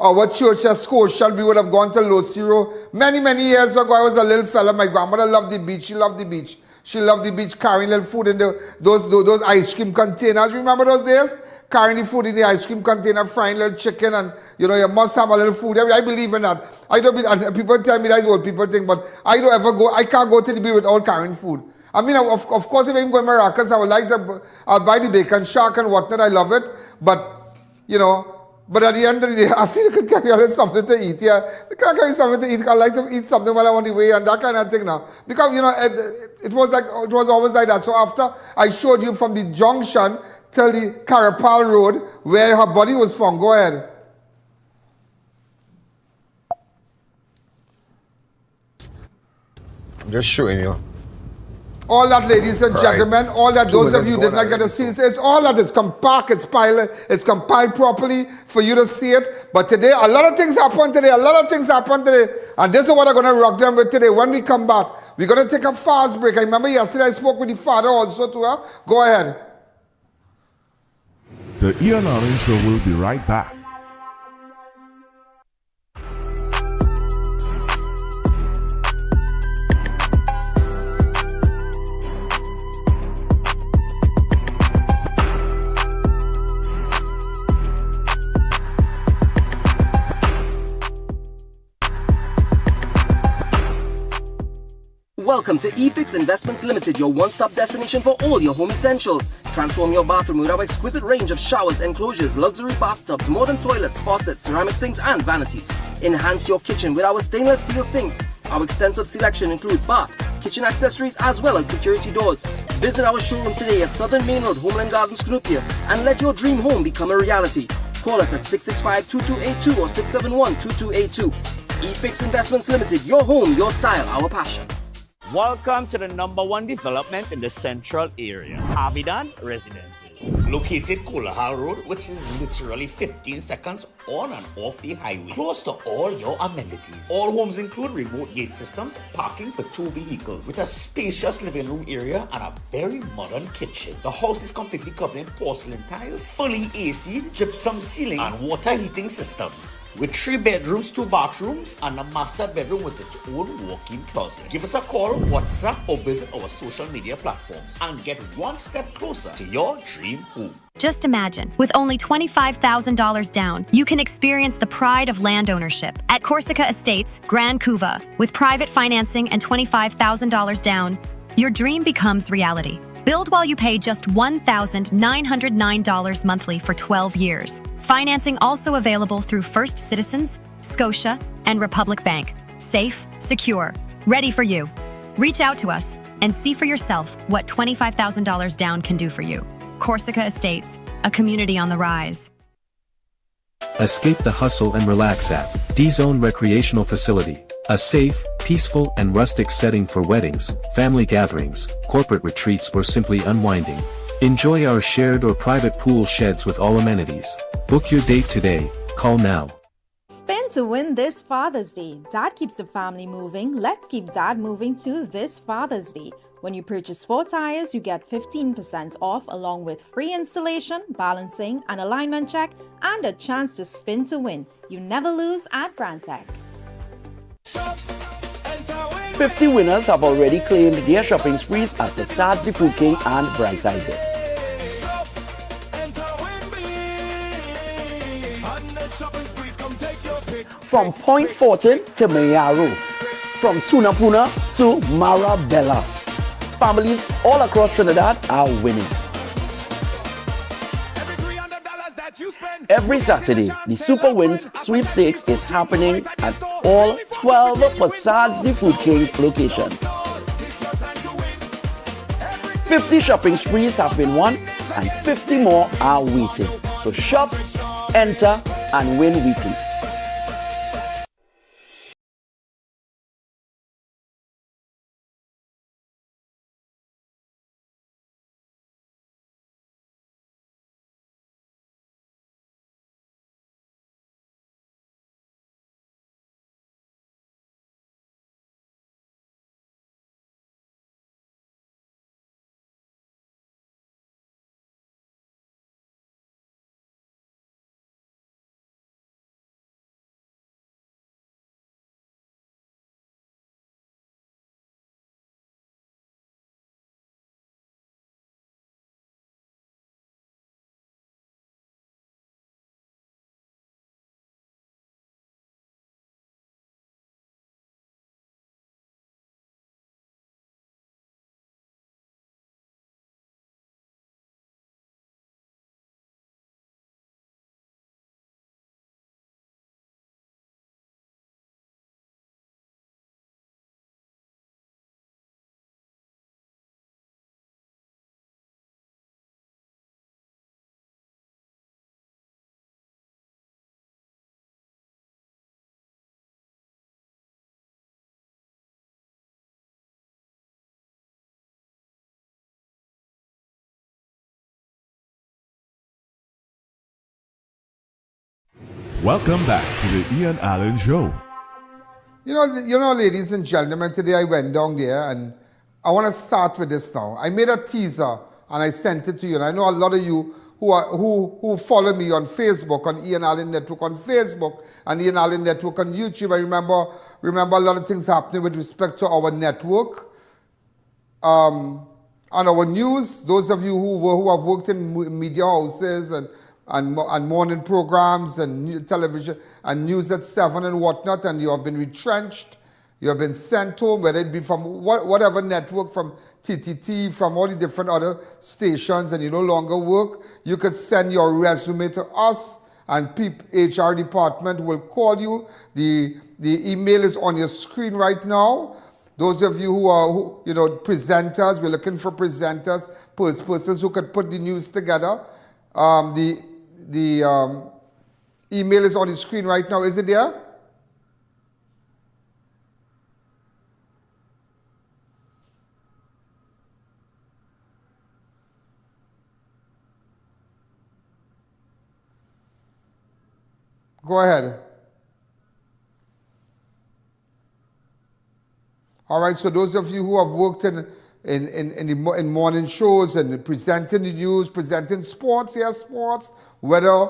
our church at Scotia, we would have gone to Los Iros. Many years ago, I was a little fella, my grandmother loved the beach, she loved the beach. She loved the beach, carrying little food in those ice cream containers. Remember those days? Carrying the food in the ice cream container, frying little chicken, and you must have a little food. I believe in that. I don't and people tell me that's old people think, but I don't ever go. I can't go to the beach without carrying food. I mean, of course, if I'm going to Maracas, I would like to. I'll buy the bacon shack and whatnot. I love it, but But at the end of the day, I feel I could carry a little something to eat. Yeah, I can't carry something to eat. I like to eat something while I'm on the way and that kind of thing now. Because it was always like that. So after I showed you from the junction till the Carapal Road where her body was found. Go ahead. just showing you. All that, ladies and gentlemen, all that, those of you who did not get to see it, it's all that is compact, it's compiled properly for you to see it. But today, a lot of things happen today, and this is what I'm going to rock them with today. When we come back, we're going to take a fast break. I remember yesterday I spoke with the father also to her. Go ahead. The I.A.N. Allen Show will be right back. Welcome to eFix Investments Limited, your one-stop destination for all your home essentials. Transform your bathroom with our exquisite range of showers, enclosures, luxury bathtubs, modern toilets, faucets, ceramic sinks, and vanities. Enhance your kitchen with our stainless steel sinks. Our extensive selection includes bath, kitchen accessories, as well as security doors. Visit our showroom today at Southern Main Road, Homeland Gardens, Cunupia, and let your dream home become a reality. Call us at 665-2282 or 671-2282. eFix Investments Limited, your home, your style, our passion. Welcome to the #1 development in the central area, I.A.N. Residences. Located Carapal Road, which is literally 15 seconds on and off the highway. Close to all your amenities. All homes include remote gate systems, parking for 2 vehicles, with a spacious living room area and a very modern kitchen. The house is completely covered in porcelain tiles, fully AC, gypsum ceiling, and water heating systems. With 3 bedrooms, 2 bathrooms, and a master bedroom with its own walk-in closet. Give us a call, WhatsApp, or visit our social media platforms and get one step closer to your dream home. Just imagine, with only $25,000 down, you can experience the pride of land ownership at Corsica Estates, Grand Couva. With private financing and $25,000 down, your dream becomes reality. Build while you pay just $1,909 monthly for 12 years. Financing also available through First Citizens, Scotia, and Republic Bank. Safe, secure, ready for you. Reach out to us and see for yourself what $25,000 down can do for you. Corsica Estates, a community on the rise. Escape the hustle and relax at D-Zone Recreational Facility. A safe, peaceful, and rustic setting for weddings, family gatherings, corporate retreats, or simply unwinding. Enjoy our shared or private pool sheds with all amenities. Book your date today. Call now. Spin to win this Father's Day. Dad keeps the family moving. Let's keep Dad moving to this Father's Day. When you purchase 4 tires, you get 15% off along with free installation, balancing, an alignment check, and a chance to spin to win. You never lose at Brandtech. 50 winners have already claimed their shopping sprees at Facades, the Food King, and Brightside This. From Point Fortin to Mayaro, from Tunapuna to Marabella, families all across Trinidad are winning. Every Saturday, the Super Wins sweepstakes is happening at all 12 Facades the Food King's locations. 50 shopping sprees have been won and 50 more are waiting. So shop, enter, and win weekly. Welcome back to the Ian Allen Show. You know, ladies and gentlemen, today I went down there and I want to start with this now. I made a teaser and I sent it to you. And I know a lot of you who follow me on Facebook, on I.A.N. Allen Network on Facebook, and I.A.N. Allen Network on YouTube. I remember a lot of things happening with respect to our network. And our news, those of you who have worked in media houses and morning programs and television and news at 7 and whatnot, and you have been retrenched, you have been sent home, whether it be from whatever network, from TTT, from all the different other stations, and you no longer work, you could send your resume to us, and HR department will call you. The email is on your screen right now. Those of you who are, presenters, we're looking for presenters, persons who could put the news together. The email is on the screen right now. Is it there? Go ahead. All right, so those of you who have worked in morning shows and presenting the news, presenting sports, weather,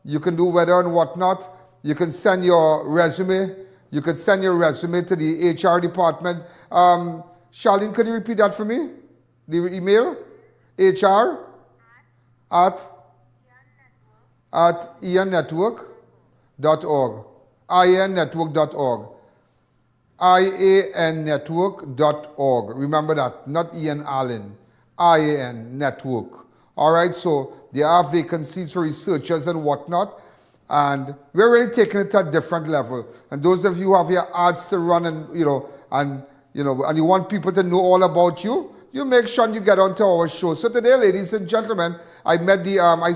you can do weather and whatnot. You can send your resume. You can send your resume to the HR department. Charlene, could you repeat that for me? The email? HR at iannetwork.org. iannetwork.org. iannetwork.org. Remember that, not Ian Allen. I.A.N. Network. All right, so there are vacancies for researchers and whatnot, and we're really taking it to a different level. And those of you who have your ads to run and you want people to know all about you, you make sure you get onto our show. So today, ladies and gentlemen, I met I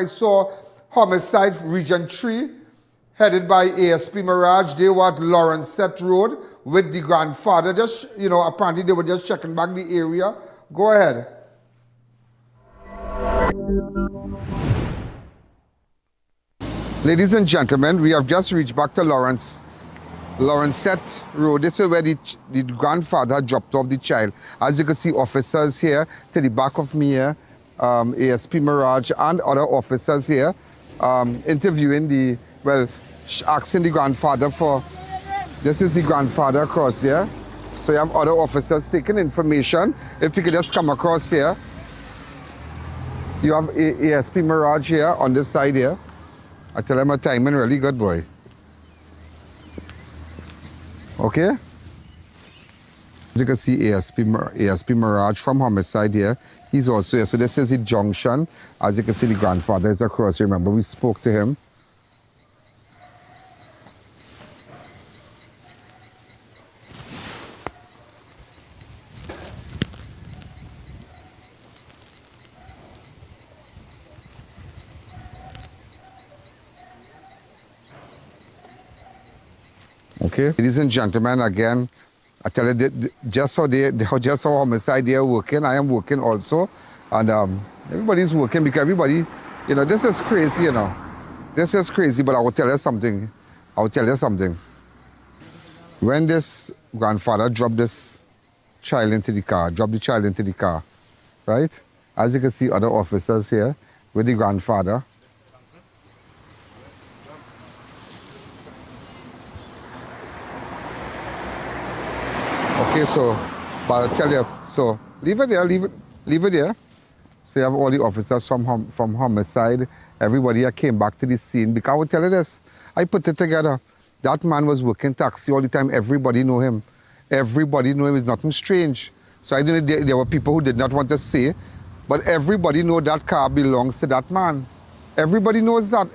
saw Homicide Region 3, headed by ASP Maraj. They were at Lawrence Road with the grandfather. Apparently they were just checking back the area. Go ahead. Ladies and gentlemen, we have just reached back to Lawrence Road. This is where the grandfather dropped off the child. As you can see, officers here to the back of me here, ASP Maraj and other officers here, interviewing asking the grandfather for, this is the grandfather across here. So you have other officers taking information. If you could just come across here. You have ASP Maraj here on this side here. I tell him my timing really good, boy. Okay? As you can see, ASP Maraj from Homicide here. He's also here. So this is the junction. As you can see, the grandfather is across. Remember, we spoke to him. Okay, ladies and gentlemen, again, I tell you, just how Homicide they are working, I am working also, and everybody's working because everybody, this is crazy, This is crazy, but I will tell you something. When this grandfather dropped the child into the car, right? As you can see, other officers here with the grandfather. Okay, so, but I'll tell you, so leave it there. So you have all the officers from Homicide. Everybody here came back to the scene because I will tell you this, I put it together. That man was working taxi all the time. Everybody know him. It's nothing strange. So I don't know, there were people who did not want to say, but everybody know that car belongs to that man. Everybody knows that.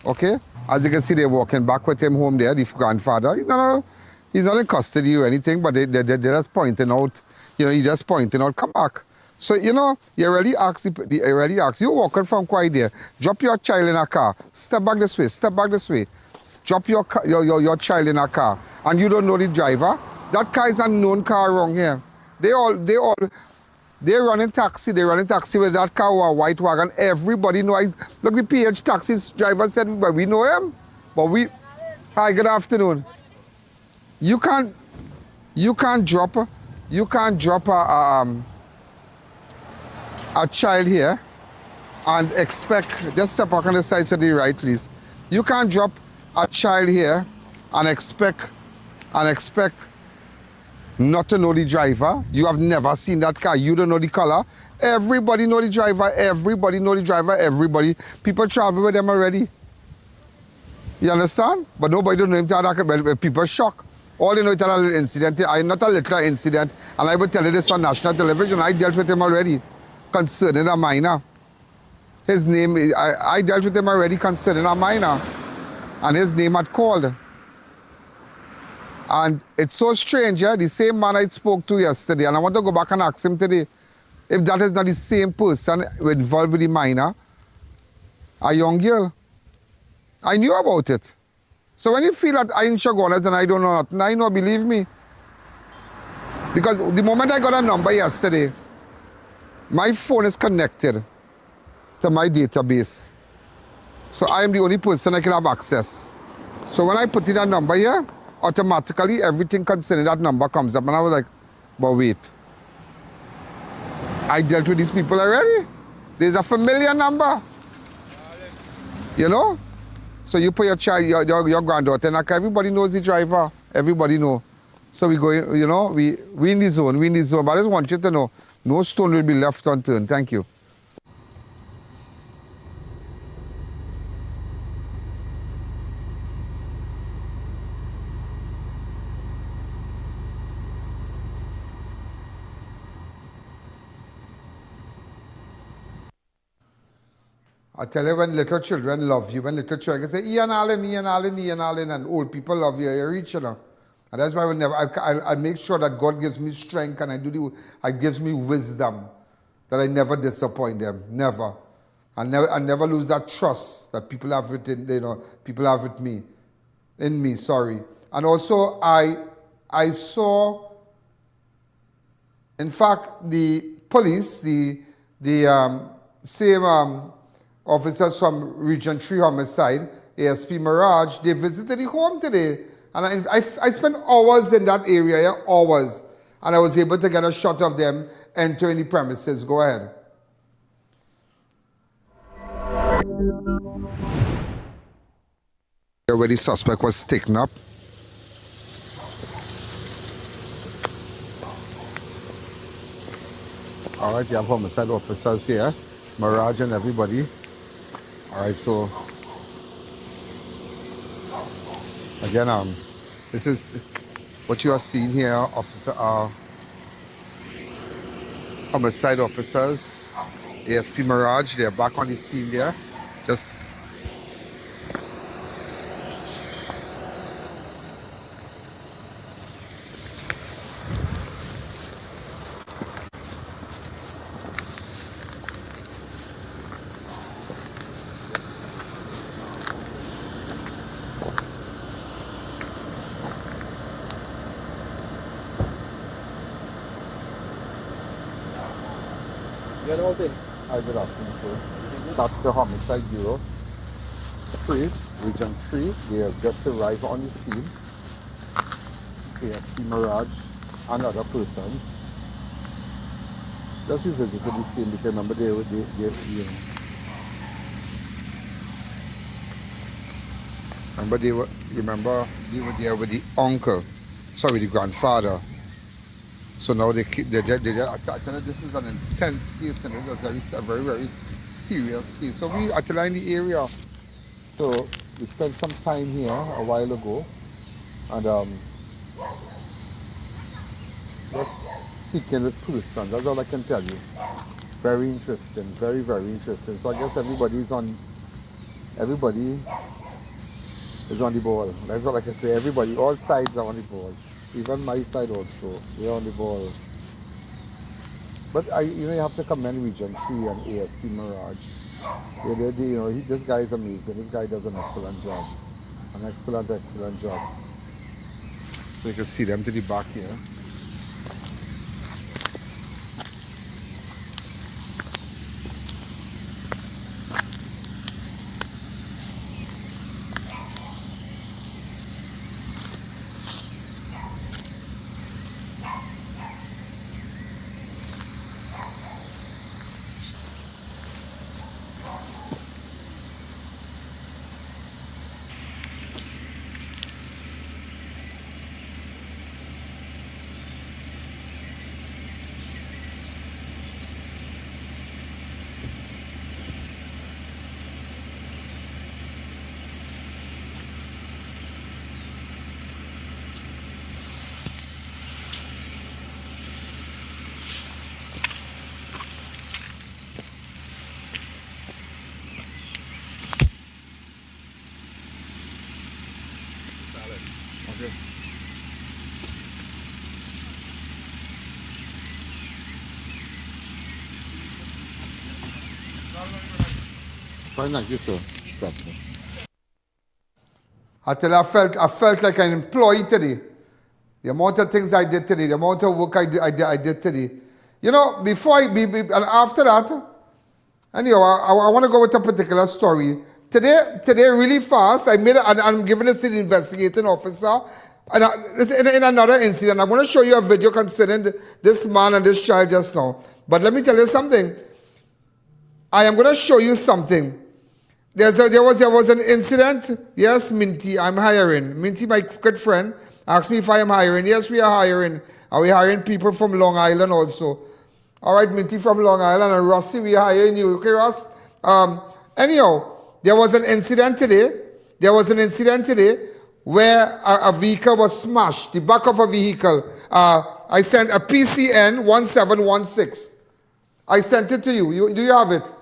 Okay? As you can see, they're walking back with him home there, the grandfather. He's not in custody or anything, but they're just pointing out, he's just pointing out, come back. So, you really ask, you're walking from quite there, drop your child in a car, step back this way, drop your child in a car, and you don't know the driver. That car is a known car around here. They all They're running taxi with that car or a white wagon. Everybody know. Look, the PH taxi driver said, but we know him. But hi, good afternoon. You can't drop a child here and expect, just step back on the side to the right, please. You can't drop a child here and expect not to know the driver. You have never seen that car. You don't know the color. Everybody know the driver. Everybody. People travel with them already. You understand? But nobody don't know him to that. People shocked. All they know is a little incident. Not a little incident. And I will tell you this on national television. I dealt with him already concerning a minor. His name, I dealt with him already concerning a minor. And his name had called. And it's so strange, yeah? The same man I spoke to yesterday, and I want to go back and ask him today if that is not the same person involved with the minor, a young girl. I knew about it. So when you feel that I in Chaguanas and I don't know nothing, I know, believe me. Because the moment I got a number yesterday, my phone is connected to my database. So I am the only person I can have access. So when I put in a number here, automatically everything concerning that number comes up. And I was like, but wait. I dealt with these people already. There's a familiar number. You know? So you put your child, your granddaughter, and everybody knows the driver. Everybody know. So we go, you know, we in the zone, But I just want you to know, no stone will be left unturned. Thank you. I tell you, when little children love you, when little children say, I.A.N, I.A.N, and old people love you, you reach, you know. And that's why I make sure that God gives me strength and it gives me wisdom, that I never disappoint them, never. I never lose that trust that people have people have with me, in me, sorry. And also, I saw, in fact, the police, the same officers from Region 3 Homicide, ASP Maraj, they visited the home today. And I spent hours in that area, yeah, hours. And I was able to get a shot of them entering the premises. Go ahead. Where the suspect was taken up. All right, you have homicide officers here, Maraj and everybody. All right, so again, this is what you are seeing here, officer, homicide officers, ASP Maraj. They're back on the scene there. Just good afternoon, sir. That's the Homicide Bureau 3, Region 3. They have just arrived on the scene. ASP Maraj and other persons. Just visited the scene because remember they were there with the uncle, sorry, the grandfather. So now I tell you, this is an intense case and it's a very, very serious case. So we are in the area. So we spent some time here a while ago and just speaking with persons. That's all I can tell you. Very interesting, very, very interesting. So I guess everybody is on the ball. That's all I can say. Everybody, all sides are on the ball. Even my side also, we're on the ball. But you have to commend Region 3 and ASP Maraj. This guy is amazing. This guy does an excellent job. An excellent, excellent job. So you can see them to the back here. Okay. Fine, thank you, sir. Stop. I tell you, I felt like an employee today. The amount of things I did today, the amount of work I did today. You know, before and after that, anyhow, I want to go with a particular story. Today, really fast, I'm giving this to the investigating officer. And in another incident, I'm going to show you a video concerning this man and this child just now. But let me tell you something. I am going to show you something. There was an incident. Yes, Minty, I'm hiring. Minty, my good friend, asked me if I am hiring. Yes, we are hiring. Are we hiring people from Long Island also? All right, Minty from Long Island, and Rossi, we are hiring you. Okay, Ross? Anyhow, there was an incident today. Where a vehicle was smashed, the back of a vehicle. I sent a PCN 1716. I sent it to you. Do you have it?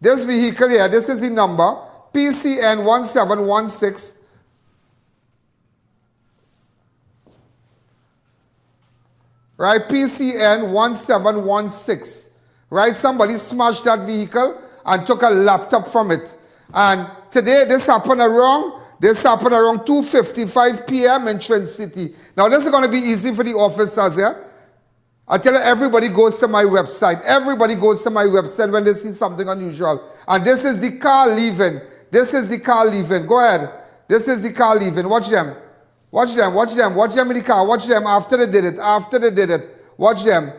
This vehicle here, this is the number, PCN 1716. Right, PCN 1716. Right, somebody smashed that vehicle and took a laptop from it. And today, this happened around 2:55 p.m. in Trinidad City. Now, this is going to be easy for the officers here. Yeah? I tell you, everybody goes to my website. Everybody goes to my website when they see something unusual. And this is the car leaving. Go ahead. This is the car leaving. Watch them. Watch them in the car. Watch them after they did it. Watch them.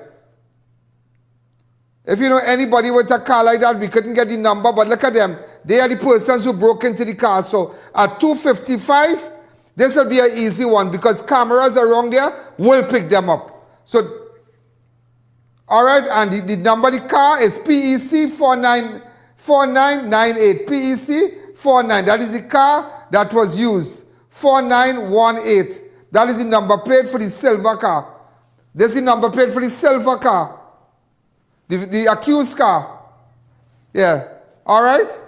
If you know anybody with a car like that, we couldn't get the number, but look at them. They are the persons who broke into the car. So at 2:55, this will be an easy one because cameras around there will pick them up. So, all right, and the number of the car is PEC 4998. PEC 49. That is the car that was used. 4918. That is the number plate for the silver car. This is the number plate for the silver car. The accused car. Yeah. All right?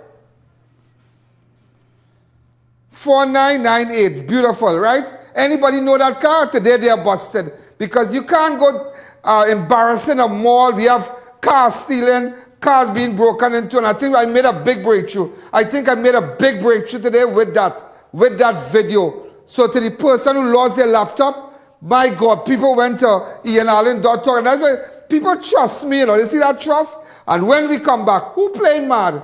4998. Beautiful, right? Anybody know that car? Today they are busted. Because you can't go embarrassing a mall. We have cars stealing, cars being broken into. And I think I made a big breakthrough. Today with that video. So to the person who lost their laptop, my God, people went to ianallen.org. And that's why people trust me, you know. They see that trust? And when we come back, who playing mad?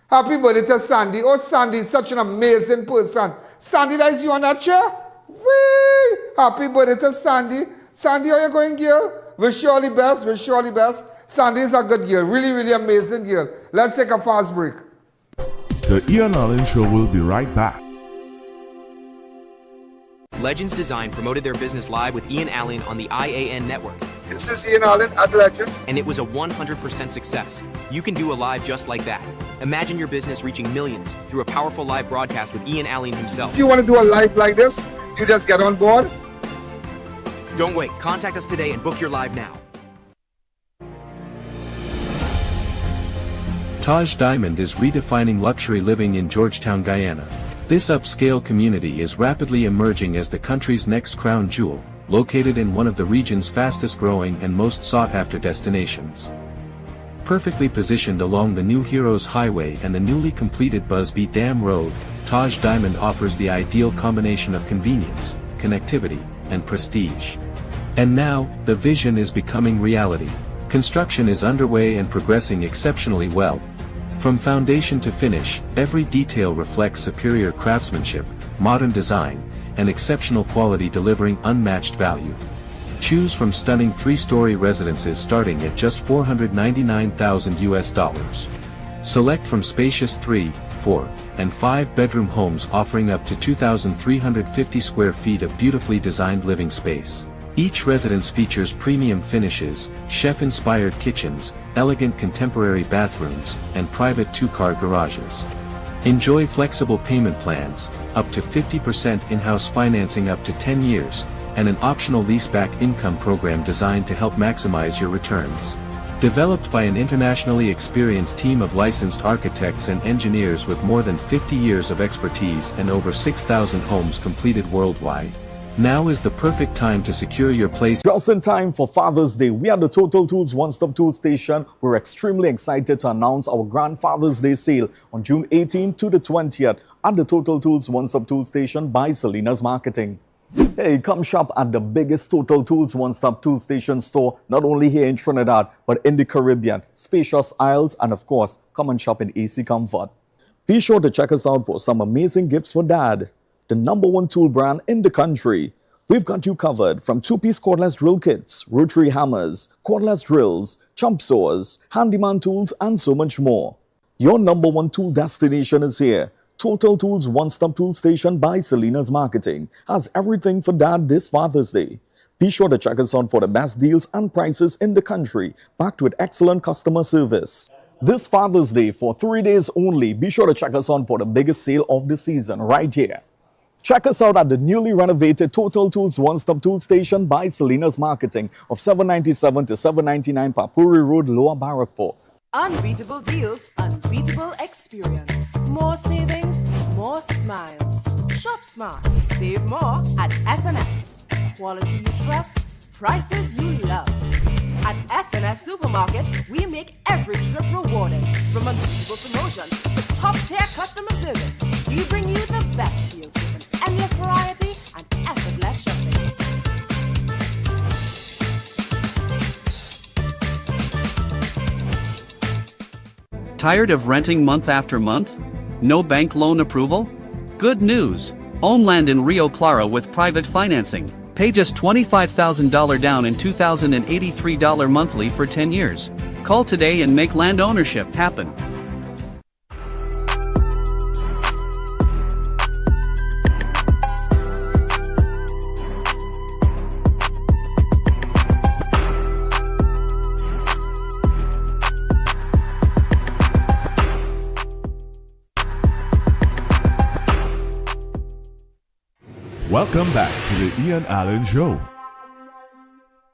Happy birthday to Sandy. Oh, Sandy is such an amazing person. Sandy, that is you on that chair? Whee! Happy birthday to Sandy. Sandy, how you going, girl? Wish you all the best. Sandy is a good girl. Really, really amazing girl. Let's take a fast break. The I.A.N. Allen Show will be right back. Legends Design promoted their business live with Ian Allen on the I.A.N. network. This is Ian Allen at Legends. And it was a 100% success. You can do a live just like that. Imagine your business reaching millions through a powerful live broadcast with Ian Allen himself. If you want to do a live like this, you just get on board. Don't wait. Contact us today and book your live now. Taj Diamond is redefining luxury living in Georgetown, Guyana. This upscale community is rapidly emerging as the country's next crown jewel, located in one of the region's fastest growing and most sought-after destinations. Perfectly positioned along the New Heroes Highway and the newly completed Busby Dam Road, Taj Diamond offers the ideal combination of convenience, connectivity, and prestige. And now, the vision is becoming reality. Construction is underway and progressing exceptionally well. From foundation to finish, every detail reflects superior craftsmanship, modern design, and exceptional quality delivering unmatched value. Choose from stunning 3-story residences starting at just $499,000. Select from spacious 3, 4, and 5-bedroom homes offering up to 2,350 square feet of beautifully designed living space. Each residence features premium finishes, chef-inspired kitchens, elegant contemporary bathrooms, and private 2-car garages. Enjoy flexible payment plans, up to 50% in-house financing up to 10 years, and an optional leaseback income program designed to help maximize your returns. Developed by an internationally experienced team of licensed architects and engineers with more than 50 years of expertise and over 6,000 homes completed worldwide. Now is the perfect time to secure your place. Just in time for Father's Day, we at the Total Tools One-Stop Tool Station. We're extremely excited to announce our Grand Father's Day sale on June 18th to the 20th at the Total Tools One-Stop Tool Station by Salinas Marketing. Hey, come shop at the biggest Total Tools One-Stop Tool Station store, not only here in Trinidad, but in the Caribbean. Spacious aisles, and of course, come and shop in AC comfort. Be sure to check us out for some amazing gifts for Dad, the #1 tool brand in the country. We've got you covered from 2-piece cordless drill kits, rotary hammers, cordless drills, chop saws, handyman tools, and so much more. Your #1 tool destination is here. Total Tools One-Stop Tool Station by Salinas Marketing has everything for Dad this Father's Day. Be sure to check us out for the best deals and prices in the country, backed with excellent customer service. This Father's Day, for 3 days only, be sure to check us out for the biggest sale of the season right here. Check us out at the newly renovated Total Tools One-Stop Tool Station by Salinas Marketing of 797 to 799 Papuri Road, Lower Barrackport. Unbeatable deals, unbeatable experience. More savings, more smiles. Shop smart, save more at S&S. Quality you trust, prices you love. At S&S Supermarket, we make every trip rewarding. From unbeatable promotions to top-tier customer service, we bring you the best deals with an endless variety and effortless shopping. Tired of renting month after month? No bank loan approval? Good news! Own land in Rio Claro with private financing. Pay just $25,000 down and $2,083 monthly for 10 years. Call today and make land ownership happen. Welcome back to the Ian Allen Show.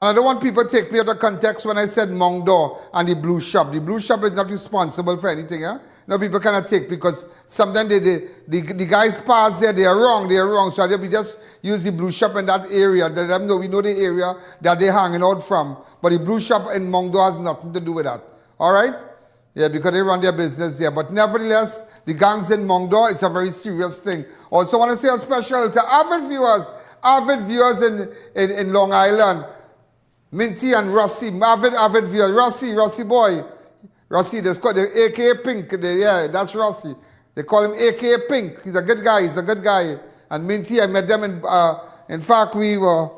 I don't want people to take me out of context when I said Mongdo and the blue shop. The blue shop is not responsible for anything. No, people cannot take because sometimes the guys pass there, they are wrong. So we just use the blue shop in that area. Let them know we know the area that they're hanging out from. But the blue shop in Mongdo has nothing to do with that. All right? Yeah, because they run their business there. But nevertheless, the gangs in Mongdo, it's a very serious thing. Also want to say a special to avid viewers in Long Island. Minty and Rossi, avid viewers. Rossi boy. Rossi, they call the AKA Pink. Yeah, that's Rossi. They call him AKA Pink. He's a good guy. And Minty, I met them in fact, we were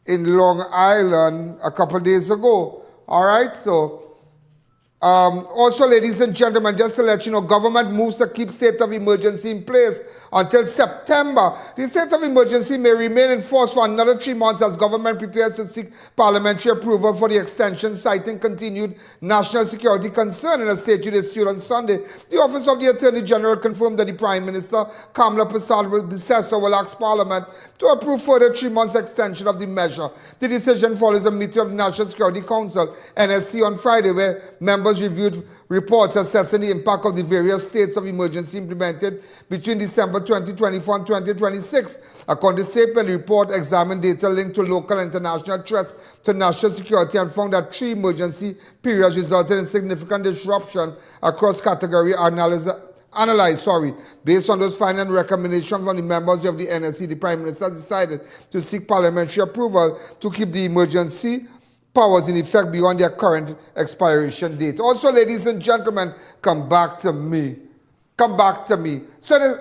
in Long Island a couple days ago. All right, so also, ladies and gentlemen, just to let you know, government moves to keep state of emergency in place until September. The state of emergency may remain in force for another 3 months as government prepares to seek parliamentary approval for the extension, citing continued national security concern. In a statement issued on Sunday, the Office of the Attorney General confirmed that the Prime Minister, Kamala Persad-Bissessar, will ask Parliament to approve further 3 months extension of the measure. The decision follows a meeting of the National Security Council, NSC, on Friday, where members reviewed reports assessing the impact of the various states of emergency implemented between December 2024 and 2026. According to the statement, the report examined data linked to local and international threats to national security and found that 3 emergency periods resulted in significant disruption across category analyzed. Based on those findings and recommendations from the members of the NSC, the Prime Minister decided to seek parliamentary approval to keep the emergency powers in effect beyond their current expiration date. Also, ladies and gentlemen, come back to me. So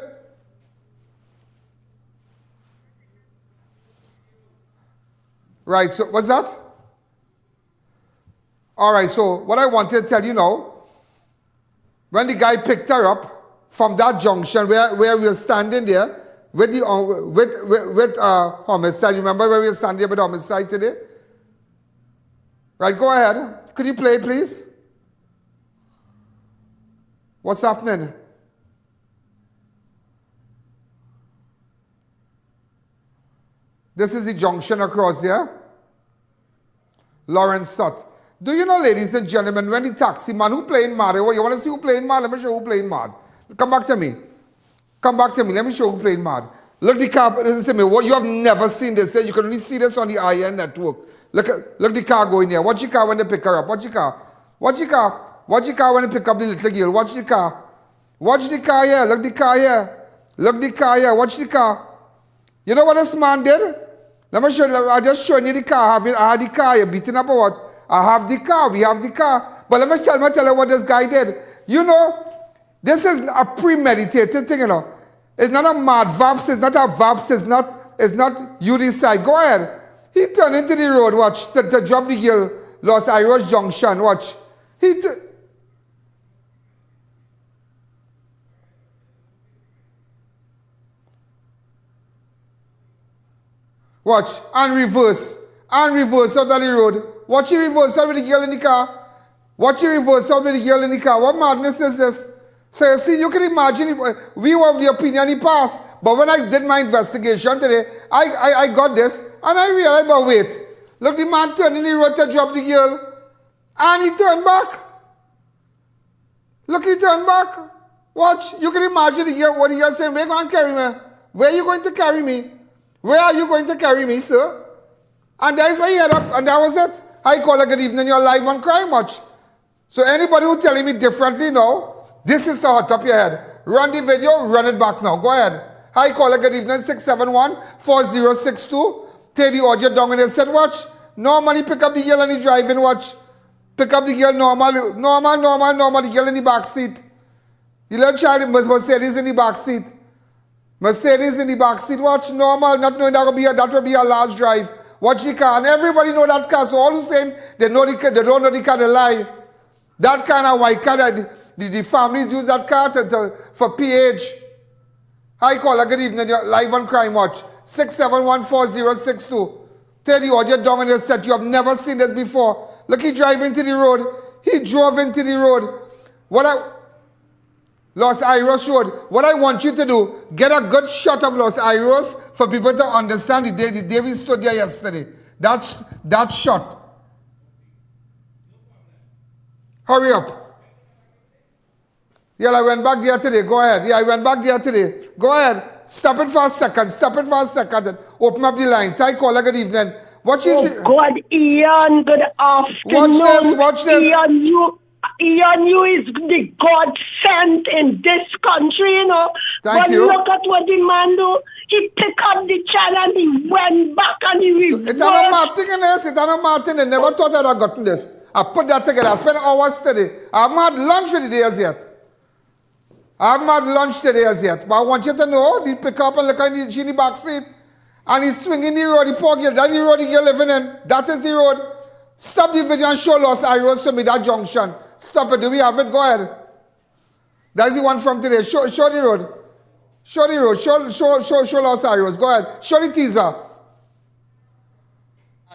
right, so what's that? All right, so what I wanted to tell you now, when the guy picked her up from that junction where we were standing there with the homicide, remember where we were standing there with homicide today? Right, go ahead. Could you play it, please? What's happening? This is the junction across here. Lawrence Sut. Do you know, ladies and gentlemen, when the taxi man who playing mad, you want to see who playing mad? Let me show you who playing mad. Come back to me. Come back to me. Let me show you who playing mad. Look the car. Listen to me. What you have never seen this. You can only see this on the I.A.N. network. Look the car going here. Watch the car when they pick her up. Watch the car. Watch the car. Watch the car when they pick up the little girl. Watch the car. Watch the car here. Look the car here. Look the car here. Watch the car. You know what this man did? Let me show you. I just showing you the car. I had the car. You're beating up or what? I have the car. We have the car. But let me tell you what this guy did. You know, this is a premeditated thing, you know. It's not a mad vaps. It's not a vaps. It's not you decide. Go ahead. He turned into the road, watch, to drop the girl, Los Iros Junction, watch. Watch, and reverse out of the road. Watch he reverse out with the girl in the car. Watch he reverse out with the girl in the car. What madness is this? So you see, you can imagine, we were of the opinion he passed. But when I did my investigation today, I got this, and I realized, but wait. Look, the man turned in the road to drop the girl, and he turned back. Look, he turned back. Watch, you can imagine what he is saying. Where are you going to carry me? Where are you going to carry me? Where are you going to carry me, sir? And that is where he head up, and that was it. I call it good evening, you're live on Crime Watch. So anybody who telling me differently now, this is to hot up your head. Run the video, run it back now. Go ahead. Hi, caller, good evening, 671-4062. Take the audio down and they said, watch. Normally pick up the girl and the driving, watch. Pick up the girl normal, the girl in the back seat. The little child, Mercedes in the back seat. Mercedes in the back seat, watch, normal, not knowing that will be a last drive. Watch the car, and everybody know that car, so all who saying they know the car, they don't know the car, they lie. That kind of white car, the families use that car for PH. Hi, caller, good evening, you're live on Crime Watch, 671-4062. Tell the audio down and they said, you have never seen this before. Look, he drove into the road. He drove into the road. Los Iros Road. What I want you to do, get a good shot of Los Iros for people to understand the day we stood there yesterday. That's that shot. Hurry up. Yeah, I went back there today. Go ahead. Yeah, I went back there today. Go ahead. Stop it for a second. Stop it for a second. And open up the lines. Hi, caller. Good evening. God, Ian. Good afternoon. Watch this. Ian, you is the God sent in this country, you know. Thank you. Look at what the man do. He picked up the child and he went back and he reversed. It's not a mad thing in this. It's not a mad thing. I never thought I'd have gotten this. I put that together. I spent hours today. I haven't had lunch today as yet. But I want you to know, he pick up and look at the in the back seat. And he's swinging the road, the poor girl. That's the road you're living in. That is the road. Stop the video and show Los Iros to me, that junction. Stop it. Do we have it? Go ahead. That's the one from today. Show the road. Show the road. Show Los Iros. Go ahead. Show the teaser.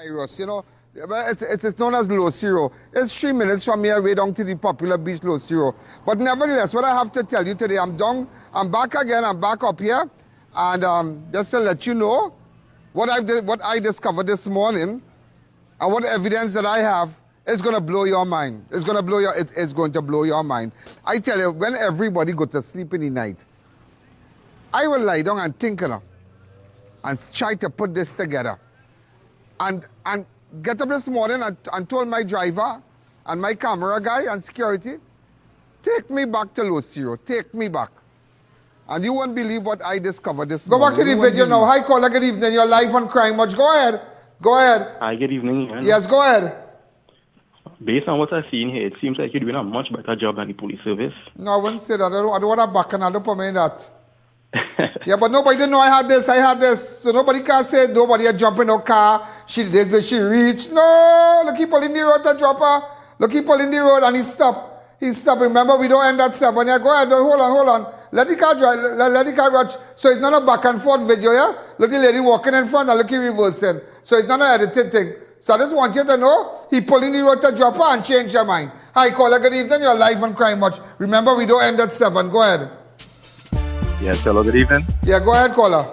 Iros, you know, it's known as Los Iros. It's 3 minutes from here way down to the popular beach Los Iros. But nevertheless, what I have to tell you today, I'm back again. I'm back up here. And just to let you know what I discovered this morning. And what evidence that I have is going to blow your mind. It's going to blow your mind. I tell you, when everybody go to sleep in the night, I will lie down and think, you know, and try to put this together. And get up this morning and told my driver and my camera guy and security, take me back to Los Iros. Take me back. And you won't believe what I discovered this morning. Go back to the video now. Hi, caller, good evening. You're live on Crime Watch. Go ahead. Go ahead. Hi, good evening. Ian. Yes, go ahead. Based on what I've seen here, it seems like you're doing a much better job than the police service. No, I wouldn't say that. I don't want to back and I don't put me in that. Yeah, but nobody didn't know I had this. So nobody can say nobody had jumped in her car. She did this, but she reached. No, look, he pulled in the road to drop her. Look, he pulled in the road and he stopped. Remember, we don't end at 7. Yeah, go ahead. Hold on. Let the car drive. Let the car rush. So it's not a back and forth video, yeah? Look, the lady walking in front and look, he reversing. So it's not an edited thing. So I just want you to know, he pulled in the road to drop her and change her mind. Hi, caller, good evening. You're live on Crime Watch. Remember, we don't end at 7. Go ahead. Yes, hello, good evening. Yeah, go ahead, caller.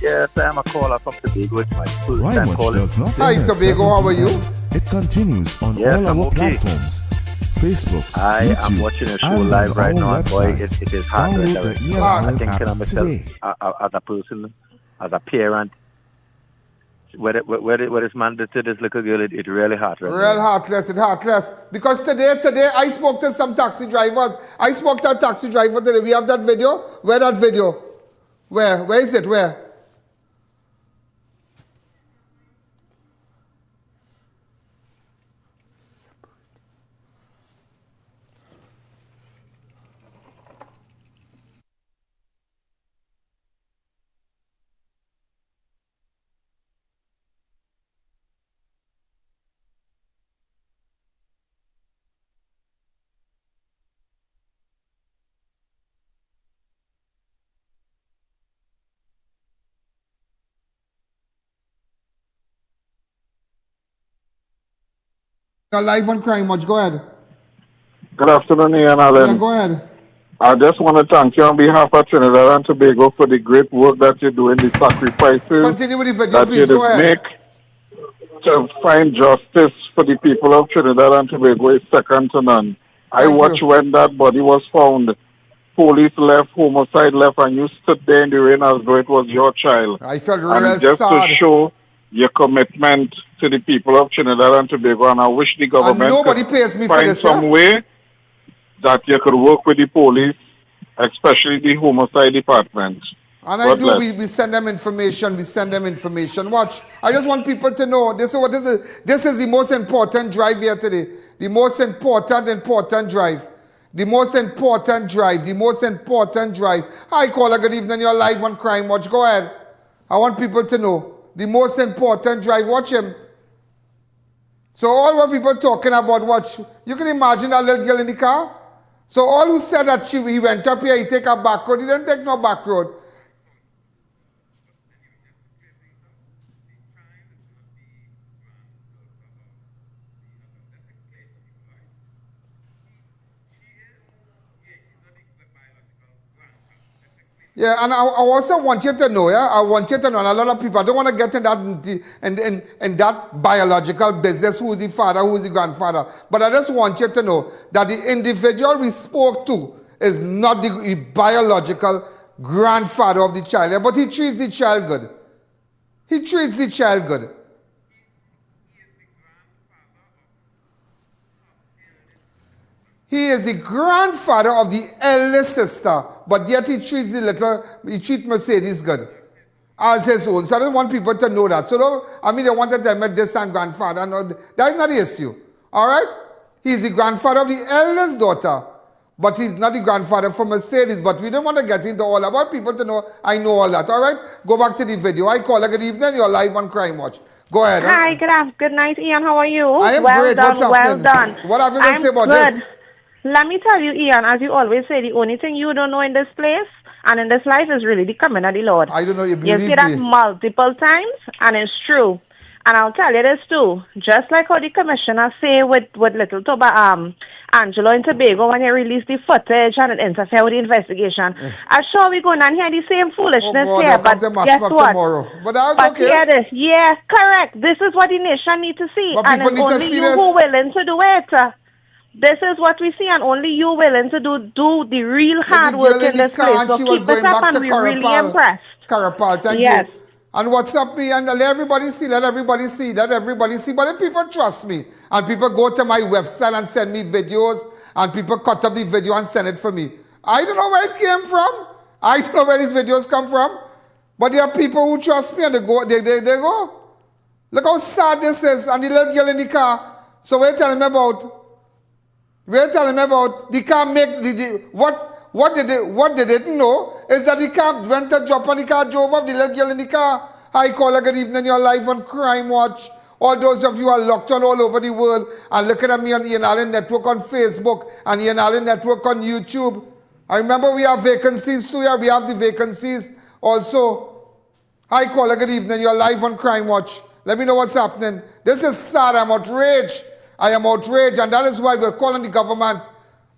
Yes, I am a caller from Tobago. It's my first time calling. Hi, Tobago, how are you? It continues on all our platforms. Facebook, I YouTube, am watching a show and live on right our now, and boy, website. it is hard. Download Right the now. I ENL think app I'm myself today. as a person, as a parent. Where this man did to this little girl, it really hard. Right Real now. heartless, it's heartless. Because today I spoke to some taxi drivers. I spoke to a taxi driver today. We have that video. Where that video? Where is it? Where? You're live on Crime Watch. Go ahead. Good afternoon, Ian Allen. Yeah, go ahead. I just want to thank you on behalf of Trinidad and Tobago for the great work that you do in the sacrifices Continue with the video, that please. you Go ahead. make to find justice for the people of Trinidad and Tobago is second to none. I watched when that body was found. Police left, homicide left, and you stood there in the rain as though it was your child. I felt And real just sad. to show your commitment to the people of Trinidad and Tobago, and I wish the government nobody could pays me for find this, some yeah? way that you could work with the police, especially the homicide department. And God bless. we send them information. We send them information. Watch. I just want people to know this is the most important drive here today. The most important drive. The most important drive. The most important drive. Hi, caller. Good evening. You're live on Crime Watch. Go ahead. I want people to know the most important drive. Watch him. So all what people talking about, watch. You can imagine that little girl in the car. So all who said that he went up here, he take a back road. He didn't take no back road. Yeah, and I also want you to know, I want you to know, and a lot of people, I don't want to get in that biological business, who is the father, who is the grandfather, but I just want you to know that the individual we spoke to is not the biological grandfather of the child, but he treats the child good. He treats the child good. He is the grandfather of the eldest sister, but yet he treats Mercedes good as his own. So I don't want people to know that. So they want to tell me this and grandfather. No, that is not the issue. All right? He's the grandfather of the eldest daughter, but he's not the grandfather for Mercedes. But we don't want to get into all that. I want people to know I know all that. All right? Go back to the video. I call her. Good evening. You're live on Crime Watch. Go ahead. Hi, good night, Ian. How are you? I am well great. Done, What's well happening? done. What have you to say about good. this? Let me tell you, Ian, as you always say, the only thing you don't know in this place and in this life is really the coming of the Lord. I don't know, you believe You see that me. multiple times, and it's true. And I'll tell you this too, just like how the commissioner say with little Angelo in Tobago when he released the footage and it interfered with the investigation. I'm sure we're going to hear the same foolishness here, but guess what? Tomorrow. But that's But okay. hear this, yeah, correct. This is what the nation need to see, But and people it's need to only see you this. who willing to do it. This is what we see, and only you willing to do the real hard work in this place. So keep it up, and we're really impressed. Carapal, thank Yes. you. And WhatsApp me and let everybody see, let everybody see. But if people trust me and people go to my website and send me videos and people cut up the video and send it for me, I don't know where it came from. I don't know where these videos come from. But there are people who trust me and they go. Look how sad this is. And the little girl in the car. So we're telling me about the car make what they didn't know is that the car went to drop and the car drove off, the little girl in the car. Hi, caller, good evening. You're live on Crime Watch. All those of you are locked on all over the world and looking at me on I.A.N. Allen Network on Facebook and I.A.N. Allen Network on YouTube. I remember we have vacancies too. Yeah, we have the vacancies also. Hi, caller, good evening. You're live on Crime Watch. Let me know what's happening. This is sad. I'm outraged. I am outraged, and that is why we're calling the government.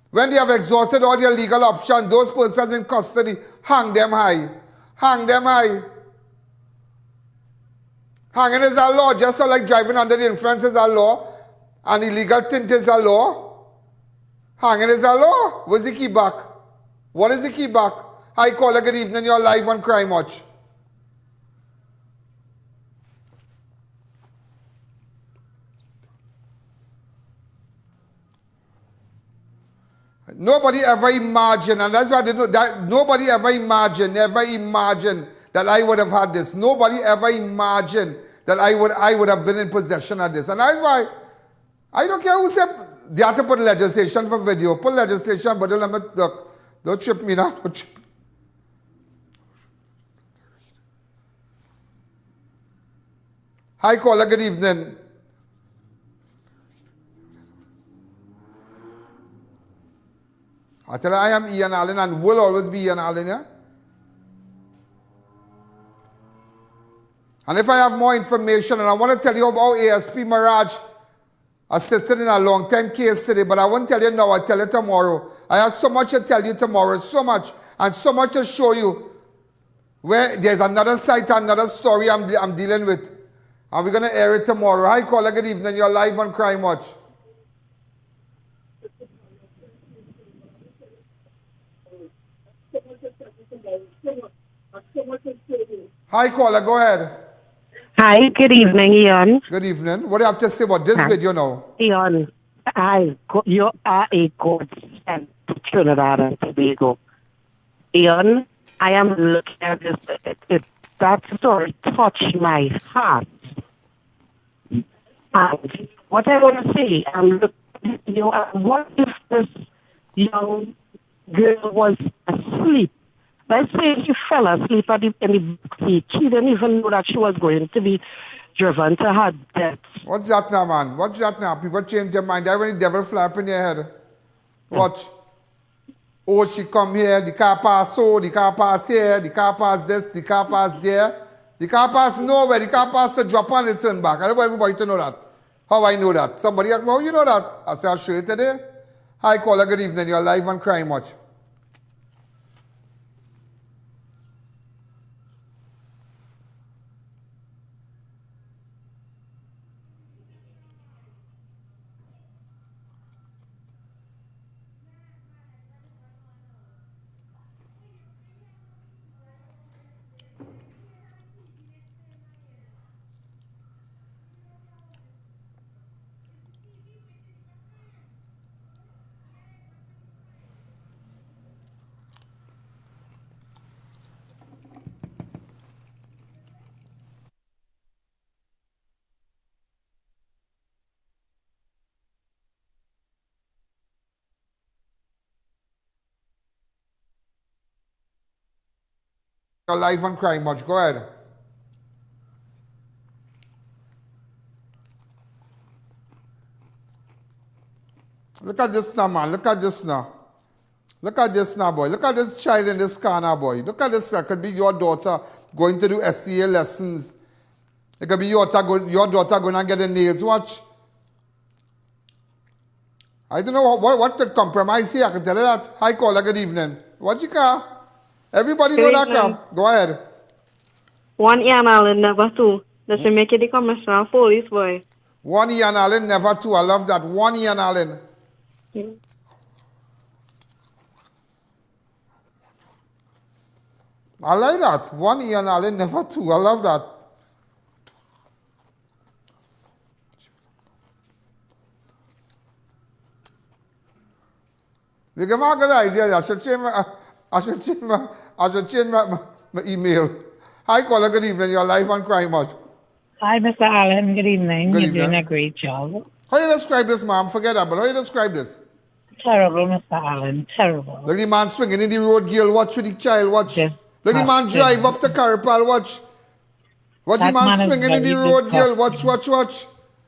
When they have exhausted all their legal options, those persons in custody, hang them high. Hang them high. Hanging is a law, just so like driving under the influence is a law, and illegal tint is a law. Hanging is a law. Where's the key back? What is the key back? Hi, caller, good evening. You're live on Crime Watch. Nobody ever imagined, and that's why they know that nobody ever imagined, never imagined that I would have had this. Nobody ever imagined that I would have been in possession of this. And that's why I don't care who said they have to put legislation for video. Put legislation, but don't trip me now. Don't trip. Hi, caller, good evening. I tell you, I am I.A.N. Allen and will always be I.A.N. Allen, yeah? And if I have more information, and I want to tell you about ASP Maraj assisted in a long-time case today, but I won't tell you now, I'll tell you tomorrow. I have so much to tell you tomorrow, so much, and so much to show you where there's another site, another story I'm dealing with. And we're going to air it tomorrow. Hi, caller, good evening. You're live on Crime Watch. Hi, caller, go ahead. Hi, good evening, I.A.N. Good evening. What do you have to say about this video now? I.A.N., you are a godsend to Trinidad and Tobago. I.A.N., I am looking at this. That story touched my heart. And what I want to say, what if this young girl was asleep? Let's say she fell asleep in the back seat. She didn't even know that she was going to be driven to her death. What's that now, man? What's that now? People change their mind. They have any devil flap in their head. Watch. Oh, she come here, the car pass so, the car pass here, the car pass this, the car pass there. The car pass nowhere, the car pass to drop on and turn back. I don't want everybody to know that. How I know that? Somebody asked, well, you know that? I say, I'll show you today. Hi, caller, good evening. You're live on Crime Watch. You're live on Crime Watch. Go ahead. Look at this now, man. Look at this now. Look at this now, boy. Look at this child in this car now, boy. Look at this. That could be your daughter going to do SCA lessons. It could be your daughter going to get the nails. Watch. I don't know what could compromise here. I can tell you that. Hi, caller. Good evening. Watch your car. Everybody know that car. Go ahead. One I.A.N. Allen, never two. That should make you the commissioner of police, boy. One I.A.N. Allen, never two. I love that. One I.A.N. Allen. I like that. One I.A.N. Allen, never two. I love that. You give me a good idea. I should change my email. Hi, caller. Good evening. You're live on Crime Watch. Hi, Mr. Allen. Good evening. Good You're evening. doing a great job. How you describe this, ma'am? Forget that, but how you describe this? Terrible, Mr. Allen. Terrible. Look, the man swinging in the road, girl. Watch with the child. Watch. Look, the man drive up to Carapal. Watch. Watch the man swinging in the road, girl. Watch.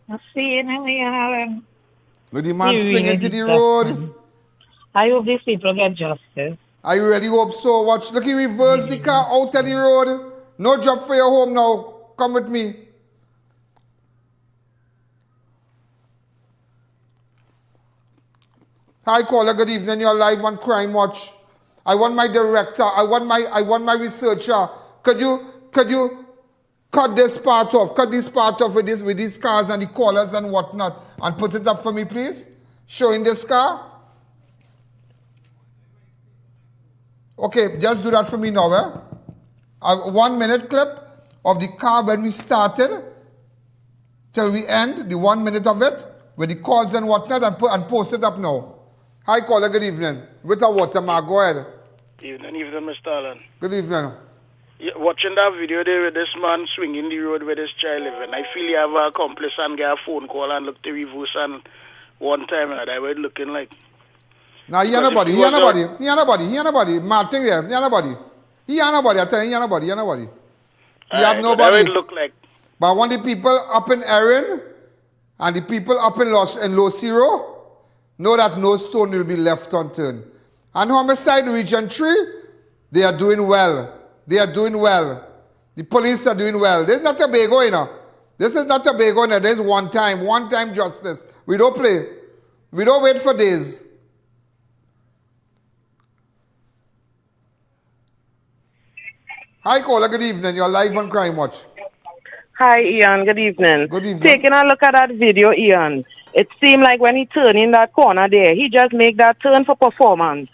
I'm seeing him here, Allen. Look, the man swinging to the road. I hope these people get justice. I really hope so. Watch. Look, he reversed the car out of the road. No job for your home now. Come with me. Hi, caller. Good evening. You're live on Crime Watch. I want my director. I want my researcher. Could you cut this part off with these cars and the collars and whatnot, and put it up for me, please. Showing this car. Okay, just do that for me now, eh? A 1 minute clip of the car when we started till we end, the 1 minute of it, with the calls and whatnot, and post it up now. Hi, caller, good evening. With a watermark, go ahead. Evening, Mr. Allen. Good evening. Yeah, watching that video there with this man swinging the road with his child living, I feel you have an accomplice and get a phone call and look to reverse, and one time and I was looking like... Now, he ain't nobody. Martin here, he ain't nobody. I tell you, he ain't nobody. He have nobody. That look like. But when the people up in Erin and the people up in Los Iros know that no stone will be left unturned. And Homicide Region 3, they are doing well. The police are doing well. This is not Tobago, you know. This is not Tobago, you know. This is one time justice. We don't play. We don't wait for days. Hi, caller. Good evening. You're live on Crime Watch. Hi, Ian. Good evening. Good evening. Taking a look at that video, Ian, it seemed like when he turned in that corner there, he just make that turn for performance.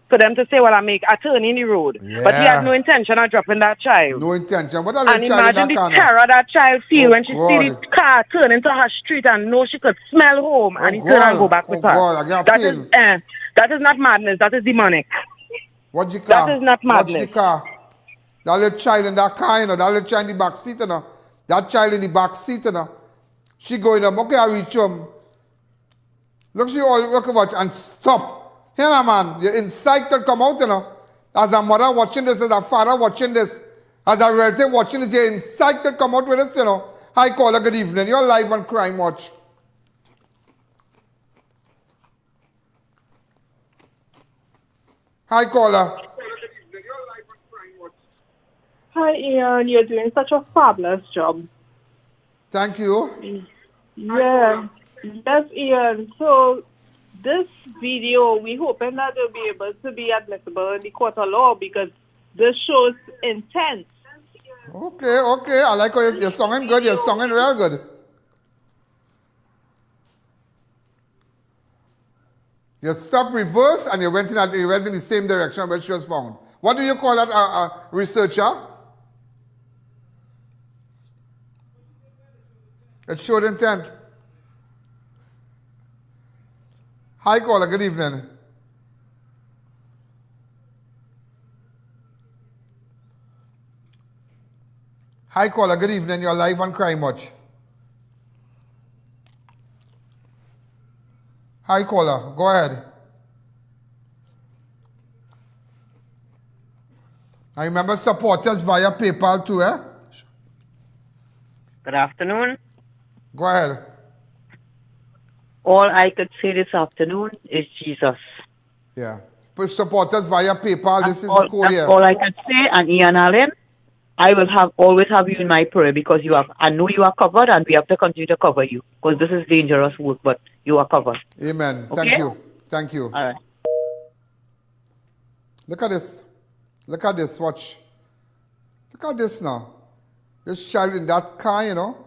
For them to say, well, I make a turn in the road. Yeah. But he had no intention of dropping that child. No intention. But and imagine the terror that child feel when she see the car turn into her street and know she could smell home and he turn and go back with her. That is not madness. That is demonic. What's the car? That is not madness. What's the car? That little child in that car, you know. That little child in the back seat, you know. That child in the back seat, you know. She going up. Okay, I reach home. Look, she all look about and stop. Here, man, you're inside to come out, you know. As a mother watching this, as a father watching this, as a relative watching this, you're inside to come out with us, you know. Hi, caller, good evening. You're live on Crime Watch. Hi, caller. Hi, Ian. You're doing such a fabulous job. Thank you. Yeah. Yes, Ian. So, this video, we hoping that it'll be able to be admissible in the court of law because this shows intent. Okay. I like how you're singing good. You're singing real good. You stopped reverse and you went in the same direction where she was found. What do you call that, researcher? It showed intent. Hi, caller. Good evening. Hi, caller. Good evening. You're live on Crime Watch. Hi, caller. Go ahead. I remember supporters via PayPal too, eh? Good afternoon. Go ahead. All I could say this afternoon is Jesus. Yeah. Supporters via PayPal, this is the code here. That's all I could say. And Ian Allen, I will always have you in my prayer because I know you are covered and we have to continue to cover you because this is dangerous work, but you are covered. Amen. Okay? Thank you. All right. Look at this. Watch. Look at this now. This child in that car, you know.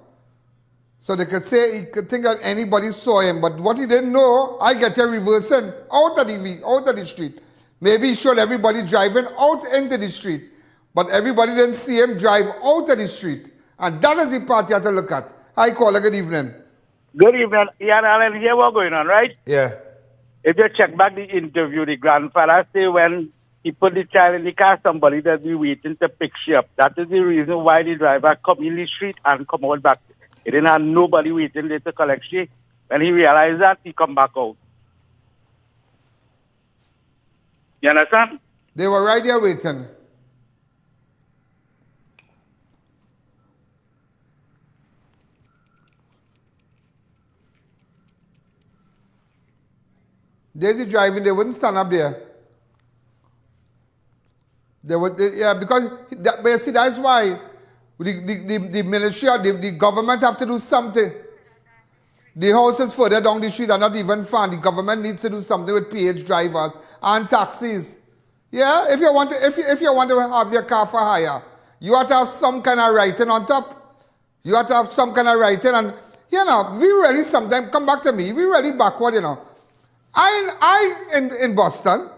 So they could say, he could think that anybody saw him, but what he didn't know, I get a reversing out of the street. Maybe he showed everybody driving out into the street, but everybody didn't see him drive out of the street. And that is the part you have to look at. Hi, caller, good evening. Good evening, Ian Allen. Here what's going on, right? Yeah. If you check back the interview, the grandfather say when he put the child in the car, somebody that be waiting to pick she up. That is the reason why the driver come in the street and come out back. He didn't have nobody waiting there to collect she. When he realized that, he come back out. You understand? They were right there waiting. Daisy driving, they wouldn't stand up there. But you see, that's why the ministry or the government have to do something. The houses further down the street are not even found. The government needs to do something with PH drivers and taxis. Yeah, if you want to have your car for hire, you have to have some kind of writing on top. You have to have some kind of writing. And, you know, we really sometimes, come back to me, we really backward, you know. In Boston,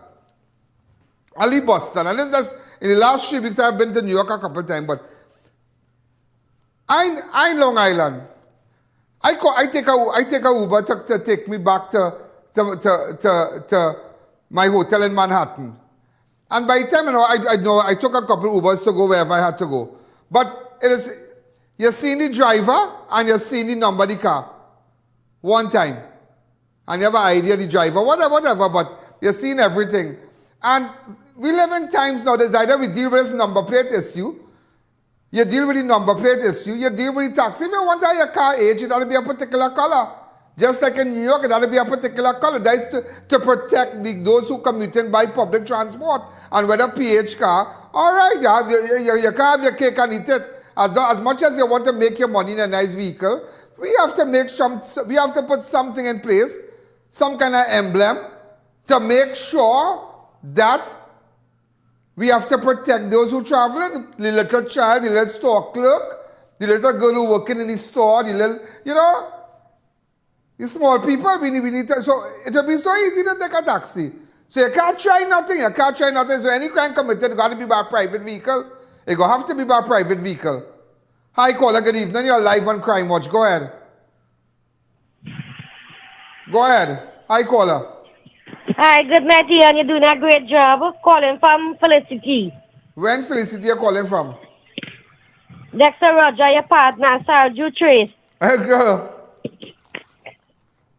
I leave Boston, and this is, in the last 3 weeks I've been to New York a couple of times, but I in Long Island. I take a Uber to take me back to my hotel in Manhattan. And by the time, you know, I took a couple Ubers to go wherever I had to go. But it is, you're seeing the driver and you're seeing the number of the car. One time. And you have an idea of the driver, whatever, but you're seeing everything. And we live in times now, there's either we deal with this number plate issue, you deal with the number plate issue, you deal with the tax. If you want to have your car age, it ought to be a particular color. Just like in New York, it ought to be a particular color. That is to protect those who commuting by public transport. And whether PH car, all right, you can have your cake and eat it. As much as you want to make your money in a nice vehicle, we have to put something in place, some kind of emblem, to make sure that we have to protect those who travel. The little child, the little store clerk, the little girl who working in the store, the little, you know, the small people, we need to, so it will be so easy to take a taxi. So you can't try nothing, So any crime committed got to be by a private vehicle. It will have to be by a private vehicle. Hi, caller, good evening. You're live on Crime Watch. Go ahead. Go ahead. Hi, caller. Hi, good night, Ian. You're doing a great job. Calling from Felicity. When Felicity you're calling from? Dexter Roger, your partner, Sergio Trace. Hey, girl.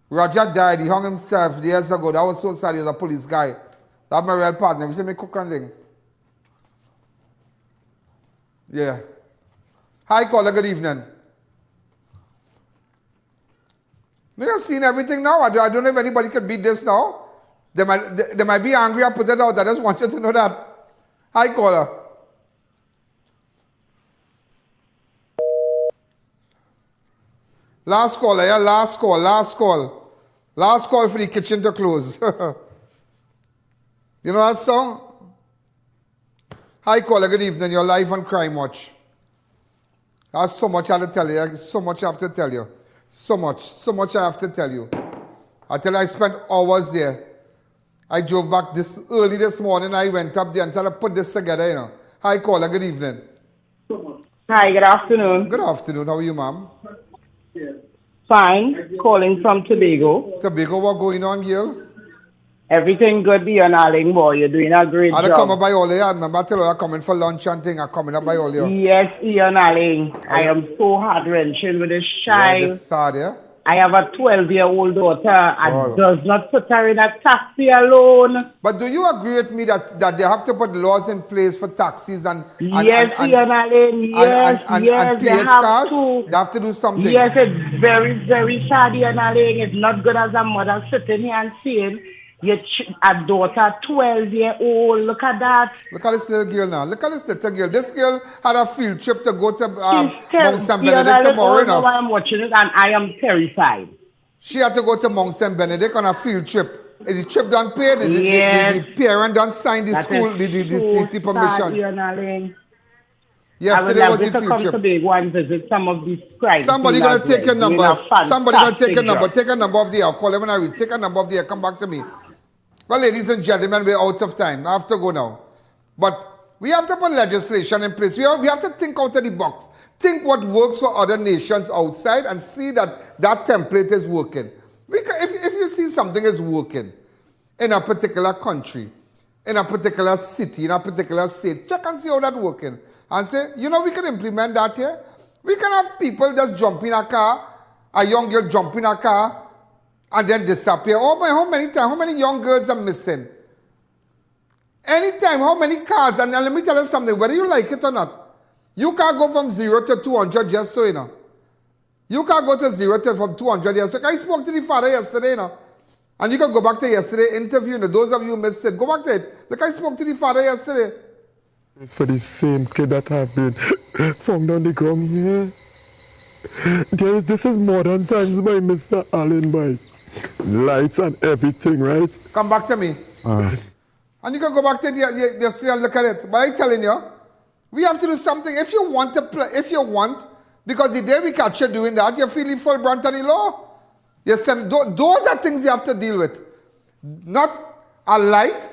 Roger died. He hung himself years ago. That was so sad. He was a police guy. That's my real partner. We say me cook and thing. Yeah. Hi, caller. Good evening. We have seen everything now. I don't know if anybody can beat this now. They might be angry I put it out. I just want you to know that. Hi, caller. Last caller, yeah? Last call. Last call for the kitchen to close. You know that song? Hi, caller. Good evening. You're live on Crime Watch. There's so much I have to tell you. So much I have to tell you. So much I have to tell you. I tell you, I spent hours there. I drove back early this morning. I went up there until I put this together, you know. Hi, caller. Good evening. Hi, good afternoon. Good afternoon. How are you, ma'am? Fine. Calling from Tobago. Tobago, what going on, girl? Everything good, Ian Allen, boy. You're doing a great job. I come up by all here. I remember I tell you I'm coming for lunch and thing. I'm coming up by all here. Yes, Ian Allen. I am so heart-wrenching with this child. Yeah, this sad, yeah? I have a 12-year-old daughter and does not put her in a taxi alone. But do you agree with me that they have to put laws in place for taxis and yes, Ian Allen, yes, and PH cars? They have to do something. Yes, it's very, very sad, Ian Allen. It's not good as a mother sitting here and saying, a daughter, 12-year-old, look at that. Look at this little girl now. Look at this little girl. This girl had a field trip to go to Mount St. Benedict tomorrow. Now I'm watching it and I am terrified. She had to go to Mount St. Benedict on a field trip. The trip done paid. The parent done signed the school, the permission. Yesterday was the field trip. Tobago and visit some of these crimes. Somebody gonna take your number. Somebody gonna take your number. Take a number of the air. Call them when I read. Take a number of the air. Come back to me. Well, ladies and gentlemen, we're out of time. I have to go now. But we have to put legislation in place. We have to think out of the box. Think what works for other nations outside and see that that template is working. If you see something is working in a particular country, in a particular city, in a particular state, check and see how that's working. And say, you know, we can implement that here. We can have people just jump in a car, a young girl jump in a car, and then disappear. Oh my, how many young girls are missing? Anytime, how many cars? And let me tell you something, whether you like it or not, you can't go from 0 to 200 just so, you know. You can't go to 0 to from 200 years. So I spoke to the father yesterday, you know. And you can go back to yesterday's interview, you know, those of you who missed it, go back to it. Look, I spoke to the father yesterday. It's for the same kid that have been found on the ground here. This is modern times by Mr. Allen, by lights and everything, right? Come back to me. And you can go back to yesterday and look at it. But I'm telling you, We have to do something. If you want to play, because the day we catch you doing that, you're feeling full brunt of the law. Those are things you have to deal with. Not a light,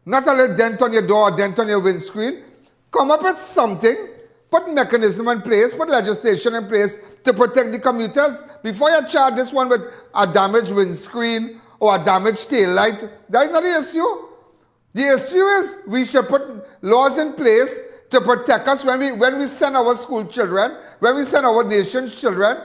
not a little dent on your door, a dent on your windscreen. Come up with something, put mechanism in place, put legislation in place to protect the commuters. Before you charge this one with a damaged windscreen or a damaged tail light, that is not the issue. The issue is we should put laws in place to protect us when we send our school children, when we send our nation's children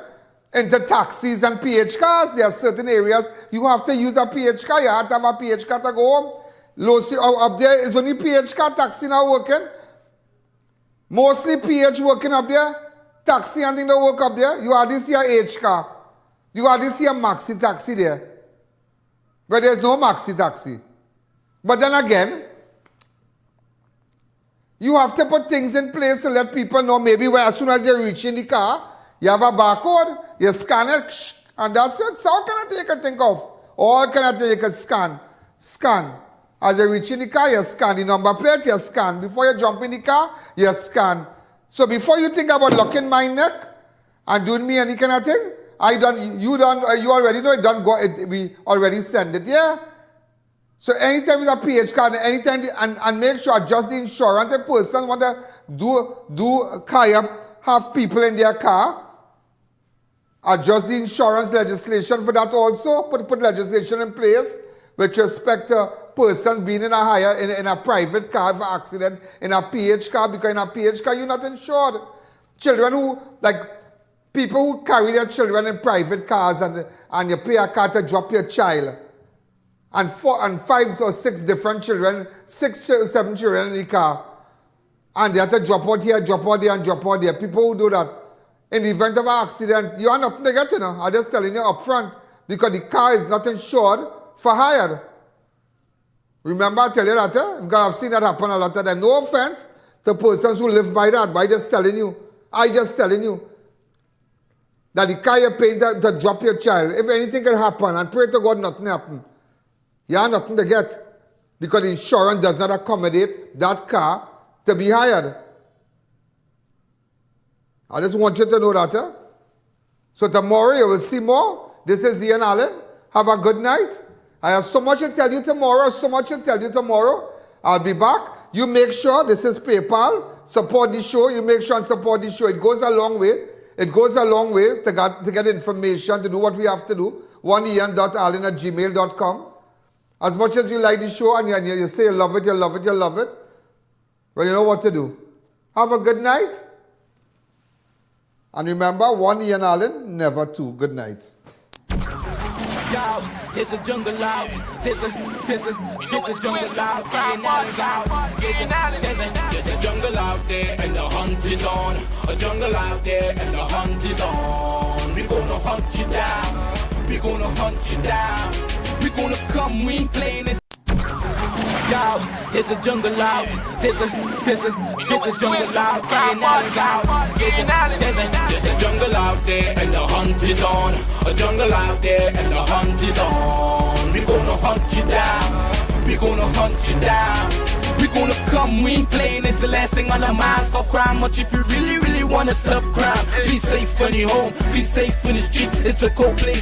into taxis and PH cars. There are certain areas you have to use a PH car. You have to have a PH car to go home. Los Iros up there is only PH car, taxi now working. Mostly PH working up there. Taxi and thing don't work up there. You hardly see a H car. You hardly see a maxi taxi there. But there's no maxi taxi. But then again, you have to put things in place to let people know maybe as soon as you reach in the car, you have a barcode, you scan it, and that's it. So how can I take a think of? All can I take a scan? Scan. As you reach in the car, you scan the number plate, you scan. Before you jump in the car, you scan. So before you think about locking my neck and doing me any kind of thing, you already know it we already send it, yeah? So anytime with a PH card, anytime and make sure adjust the insurance. A person want to do have people in their car, adjust the insurance legislation for that also. Put legislation in place with respect to persons being in a private car for accident in a PH car, because in a PH car you're not insured. People who carry their children in private cars and you pay a car to drop your child. And 5 or 6 different children, 6 or 7 children in the car. And they have to drop out here, drop out there, and drop out there. People who do that, in the event of an accident, you are nothing to get, I'm just telling you up front, because the car is not insured for hire. Remember I tell you that, because I've seen that happen a lot of time. No offense to persons who live by that, but I just telling you that the car you're paying to drop your child, if anything can happen, and pray to God nothing happen. You have nothing to get, because insurance does not accommodate that car to be hired. I just want you to know that. So tomorrow you will see more. This is Ian Allen. Have a good night. I have so much to tell you tomorrow. I'll be back. You make sure, this is PayPal, support the show. You make sure and support the show. It goes a long way. It goes a long way to get information, to do what we have to do. 1en.allen@gmail.com. As much as you like the show and you say you love it, well, you know what to do. Have a good night. And remember, 1 Ian Allen, never 2. Good night. Yo, there's a jungle out. There's a jungle out. Ian Allen's out. There's a jungle out there and the hunt is on. A jungle out there and the hunt is on. We're gonna hunt you down. We're gonna hunt you down. We're gonna come, we ain't playing it. Yo, there's a jungle out. There's a jungle out. Ian Allen's out. There's a jungle out there and the hunt is on. A jungle out there and the hunt is on. We're gonna hunt you down. We're gonna hunt you down. We're gonna come, we ain't playing. It's the last thing on our minds. Stop crime much if you really wanna stop crime. Be safe in your home. Be safe in the streets. It's a cold place.